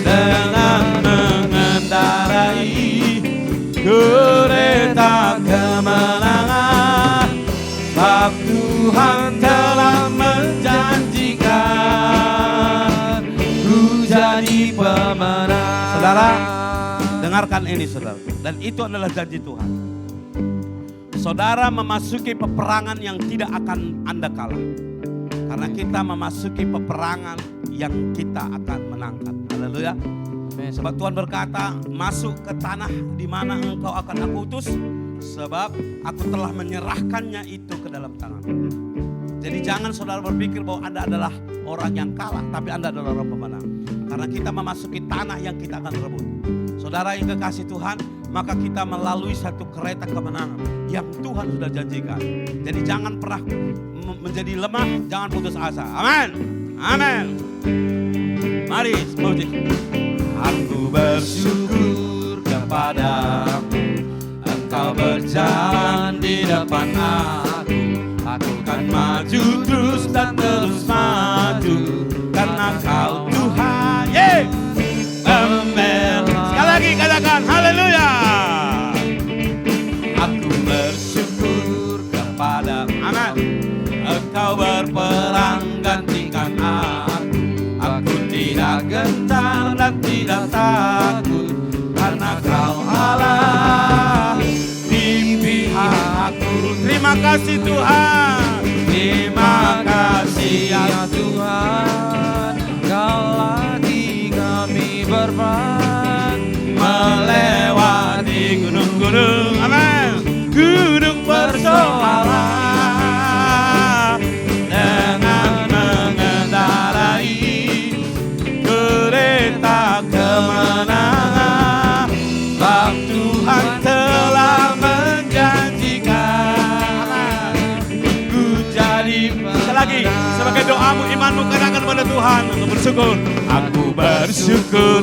dengan mengendarai kereta kemenangan. Sebab Tuhan telah menjanjikan ku jadi pemenang. Saudara, dengarkan ini saudara, dan itu adalah janji Tuhan. Saudara memasuki peperangan yang tidak akan Anda kalah, karena kita memasuki peperangan yang kita akan menangkan. Haleluya. Sebab Tuhan berkata, masuk ke tanah di mana engkau akan aku utus, sebab aku telah menyerahkannya itu ke dalam tangan. Jadi jangan saudara berpikir bahwa Anda adalah orang yang kalah, tapi Anda adalah orang pemenang. Karena kita memasuki tanah yang kita akan rebut. Saudara yang kekasih Tuhan, maka kita melalui satu kereta kemenangan yang Tuhan sudah janjikan. Jadi jangan pernah menjadi lemah, jangan putus asa. Amin. Amin. Mari memuji. Aku bersyukur kepadamu, Engkau berjalan di depan aku. Aku kan maju terus dan terus maju, karena Kau Tuhan. Amin. Sekali lagi katakan haleluya. Aku bersyukur kepada Amin. Engkau berperang gantikan aku. Aku tidak gentar dan tidak takut, karena Kau Allah di pihakku. Terima kasih Tuhan. Terima kasih ya Tuhan, Kau lagi kami berperang melewati gunung-gunung. Amin. Gunung persoalan dengan mengendarai kereta kemenangan. Bab Tuhan telah menjanjikan. Ku jadi lagi sebagai doamu, imanmu, katakan pada Tuhan. Aku bersyukur. Aku bersyukur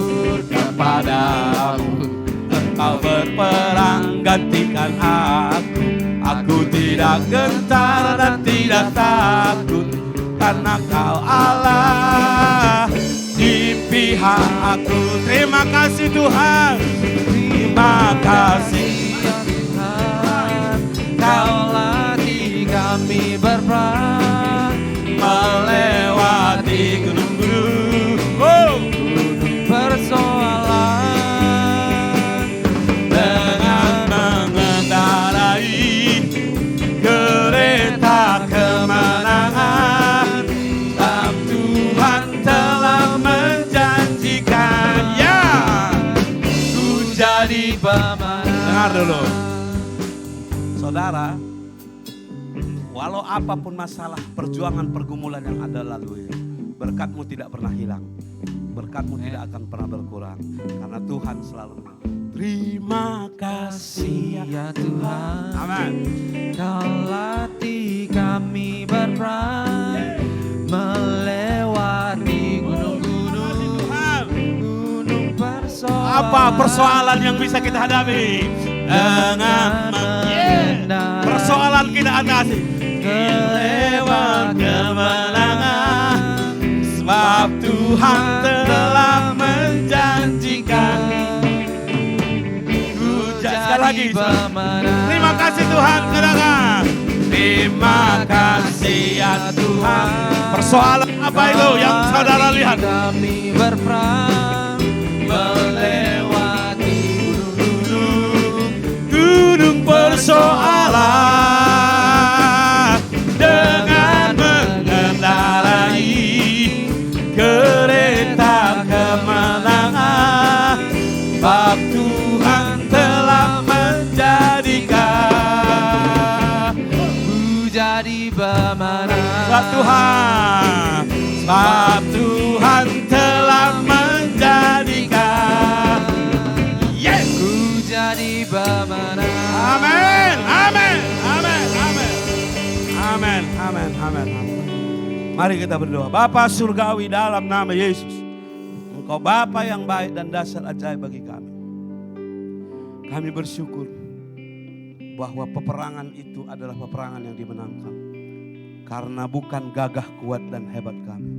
kepadamu, Engkau berperang gantikan aku. Aku tidak gentar dan tidak takut, karena Kau Allah di pihak aku. Terima kasih Tuhan. Terima kasih Tuhan, Kau lagi kami berperang melewati gunung-gunung. persoalan Dengan mengendarai kereta kemenangan. Sebab Tuhan telah menjanjikan, ya, ku jadi pemenang. Dengar dulu, saudara. Walau apapun masalah, perjuangan, pergumulan yang ada lalui, berkat-Mu tidak pernah hilang. Berkat-Mu tidak akan pernah berkurang, karena Tuhan selalu. Terima kasih ya Tuhan, Amin. Kau latih kami berperang melewati gunung-gunung, gunung persoalan. Apa persoalan yang bisa kita hadapi? Dengan persoalan kita atasi lewat kemenangan. Sebab Tuhan telah menjanjikan. Sekali lagi, terima kasih Tuhan, katakan terima kasih ya Tuhan. Persoalan apa itu yang saudara lihat? Kami berperang melewati Gunung persoalan dengan mengendarai kereta kemenangan. Bab Tuhan telah menjadikan ku jadi pemenang. Sebab Tuhan, sebab Tuhan telah menjadikan. Yes, Ku jadi pemenang. amin, amin, amin, amin, amin, amin, amin, amin. Mari kita berdoa. Bapa surgawi, dalam nama Yesus, Engkau Bapa yang baik dan dasar ajaib bagi kami. Kami bersyukur bahwa peperangan itu adalah peperangan yang dimenangkan. Karena bukan gagah kuat dan hebat kami,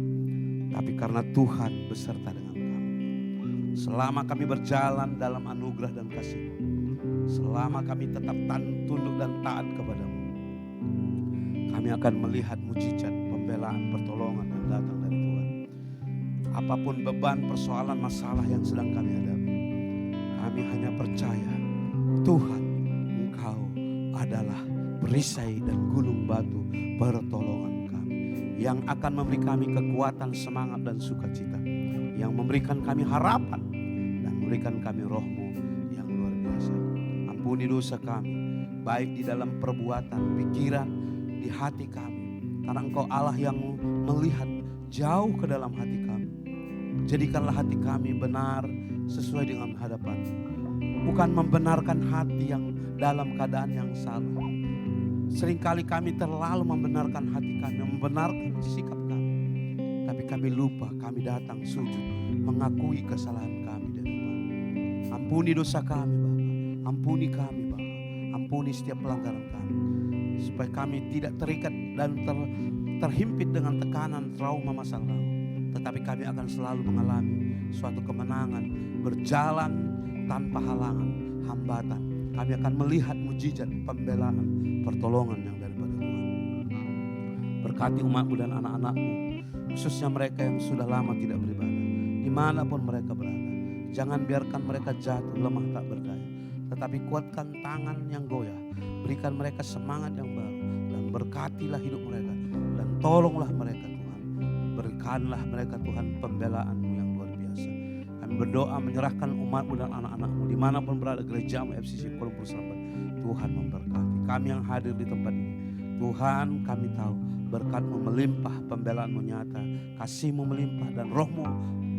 tapi karena Tuhan beserta dengan kami. Selama kami berjalan dalam anugerah dan kasih-Mu, selama kami tetap tunduk dan taat kepada-Mu, kami akan melihat mujizat, pembelaan, pertolongan yang datang dari Tuhan. Apapun beban, persoalan, masalah yang sedang kami hadapi, kami hanya percaya Tuhan, Engkau adalah perisai dan gulung batu pertolongan kami, yang akan memberi kami kekuatan, semangat dan sukacita, yang memberikan kami harapan dan memberikan kami roh-Mu yang luar biasa. Ampuni dosa kami, baik di dalam perbuatan, pikiran, di hati kami, karena Engkau Allah yang melihat jauh ke dalam hati kami. Jadikanlah hati kami benar sesuai dengan hadapan. Bukan membenarkan hati yang dalam keadaan yang salah. Seringkali kami terlalu membenarkan hati kami, membenarkan sikap kami. Tapi kami lupa, kami datang sujud, mengakui kesalahan kami dari Bapa. Ampuni dosa kami Bapa, ampuni kami Bapa, ampuni setiap pelanggaran kami. Supaya kami tidak terikat dan terhimpit dengan tekanan trauma masa lalu. Tetapi kami akan selalu mengalami suatu kemenangan, berjalan tanpa halangan, hambatan. Kami akan melihat mujizat, pembelaan, pertolongan yang daripada Tuhan. Berkati umat-Mu dan anak-anak-Mu, khususnya mereka yang sudah lama tidak beribadah, dimanapun mereka berada. Jangan biarkan mereka jatuh, lemah tak berdaya. Tetapi kuatkan tangan yang goyah, berikan mereka semangat yang baru, dan berkatilah hidup mereka, dan tolonglah mereka Tuhan. Berikanlah mereka Tuhan pembelaan-Mu yang luar biasa. Kami berdoa menyerahkan umat-Mu dan anak-anak-Mu dimanapun berada, gereja-Mu FCC Kuala Lumpur Selatan. Tuhan memberkati kami yang hadir di tempat ini. Tuhan, kami tahu berkat-Mu melimpah, pembelaan-Mu nyata, kasih-Mu melimpah, dan Roh-Mu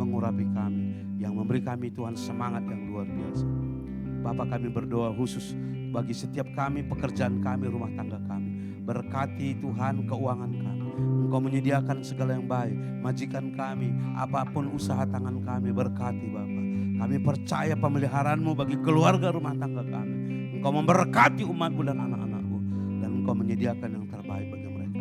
mengurapi kami, yang memberi kami Tuhan semangat yang luar biasa. Bapa, kami berdoa khusus bagi setiap kami, pekerjaan kami, rumah tangga kami. Berkati Tuhan keuangan kami. Engkau menyediakan segala yang baik. Majikan kami, apapun usaha tangan kami, berkati Bapa. Kami percaya pemeliharaan-Mu bagi keluarga rumah tangga kami. Engkau memberkati umat-Mu dan anak-anak-Mu. Dan Engkau menyediakan yang terbaik bagi mereka.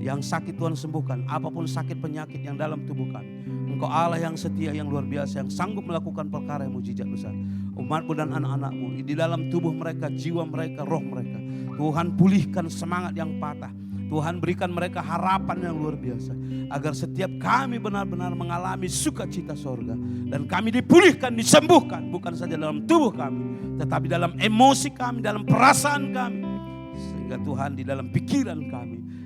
Yang sakit Tuhan sembuhkan, apapun sakit penyakit yang dalam tubuh kami. Engkau Allah yang setia, yang luar biasa, yang sanggup melakukan perkara yang mujizat besar. Umat-Mu dan anak-anak-Mu, di dalam tubuh mereka, jiwa mereka, roh mereka. Tuhan pulihkan semangat yang patah. Tuhan berikan mereka harapan yang luar biasa. Agar setiap kami benar-benar mengalami sukacita sorga. Dan kami dipulihkan, disembuhkan. Bukan saja dalam tubuh kami, tetapi dalam emosi kami, dalam perasaan kami. Sehingga Tuhan di dalam pikiran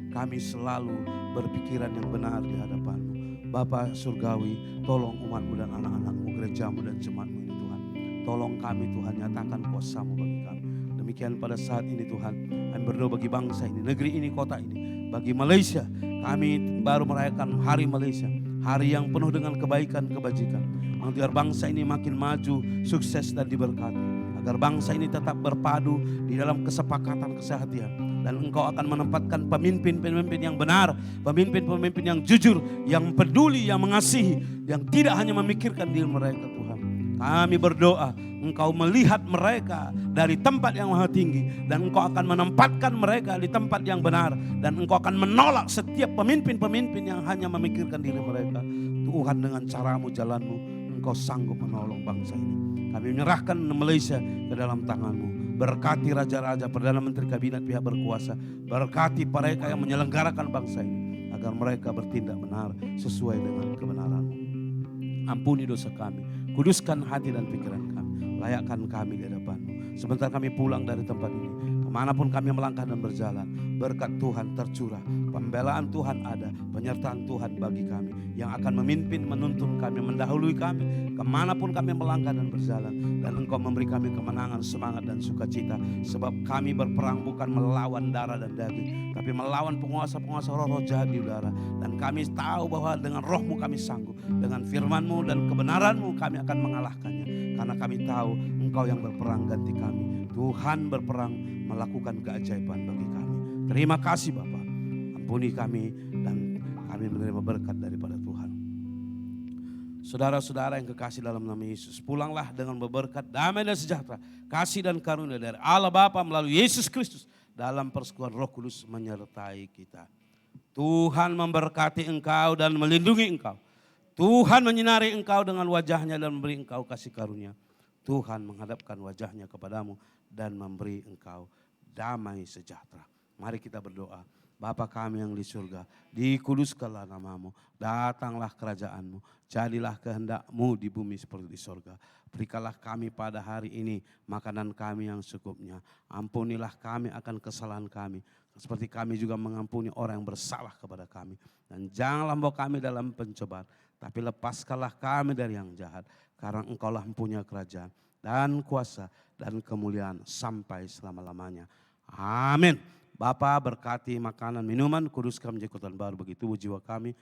kami selalu berpikiran yang benar di hadapan-Mu. Bapa Surgawi, tolong umat-Mu dan anak-anak-Mu, gereja-Mu dan jemaat-Mu ini Tuhan. Tolong kami Tuhan, nyatakan kuasa-Mu bagi kami. Demikian pada saat ini Tuhan, kami berdoa bagi bangsa ini, negeri ini, kota ini. Bagi Malaysia, kami baru merayakan Hari Malaysia. Hari yang penuh dengan kebaikan, kebajikan. Agar bangsa ini makin maju, sukses dan diberkati. Agar bangsa ini tetap berpadu di dalam kesepakatan, kesehatian. Dan Engkau akan menempatkan pemimpin-pemimpin yang benar, pemimpin-pemimpin yang jujur, yang peduli, yang mengasihi, yang tidak hanya memikirkan diri mereka Tuhan. Kami berdoa Engkau melihat mereka dari tempat yang maha tinggi, dan Engkau akan menempatkan mereka di tempat yang benar, dan Engkau akan menolak setiap pemimpin-pemimpin yang hanya memikirkan diri mereka. Tuhan, dengan caramu, jalanmu, Engkau sanggup menolong bangsa ini. Kami menyerahkan Malaysia ke dalam tangan-Mu. Berkati raja-raja, Perdana Menteri, kabinet, pihak berkuasa. Berkati mereka yang menyelenggarakan bangsa ini, agar mereka bertindak benar sesuai dengan kebenaran-Mu. Ampuni dosa kami, kuduskan hati dan pikiran kami, layakkan kami di hadapan-Mu. Sebentar kami pulang dari tempat ini, kemanapun kami melangkah dan berjalan, berkat Tuhan tercurah, pembelaan Tuhan ada, penyertaan Tuhan bagi kami, yang akan memimpin, menuntun kami, mendahului kami, kemanapun kami melangkah dan berjalan. Dan Engkau memberi kami kemenangan, semangat dan sukacita. Sebab kami berperang bukan melawan darah dan daging, tapi melawan penguasa-penguasa roh-roh jahat di udara. Dan kami tahu bahwa dengan Roh-Mu kami sanggup, dengan firman-Mu dan kebenaran-Mu kami akan mengalahkannya. Karena kami tahu Engkau yang berperang ganti kami. Tuhan berperang melakukan keajaiban bagi kami. Terima kasih Bapa. Ampuni kami dan kami menerima berkat daripada Tuhan. Saudara-saudara yang kekasih dalam nama Yesus, pulanglah dengan berberkat, damai dan sejahtera, kasih dan karunia dari Allah Bapa melalui Yesus Kristus dalam persekutuan Roh Kudus menyertai kita. Tuhan memberkati engkau dan melindungi engkau. Tuhan menyinari engkau dengan wajahnya dan memberi engkau kasih karunia. Tuhan menghadapkan wajahnya kepadamu dan memberi engkau damai sejahtera. Mari kita berdoa. Bapa kami yang di surga, dikuduskanlah namamu, datanglah kerajaanmu, jadilah kehendak-Mu di bumi seperti di surga. Berikanlah kami pada hari ini makanan kami yang secukupnya. Ampunilah kami akan kesalahan kami, seperti kami juga mengampuni orang yang bersalah kepada kami. Dan janganlah membawa kami dalam pencobaan, tapi lepaskanlah kami dari yang jahat. Karena Engkaulah mempunyai kerajaan dan kuasa dan kemuliaan sampai selama-lamanya. Amin. Bapa berkati makanan, minuman, kuduskan menjadi kekuatan baru bagi tubuh jiwa kami.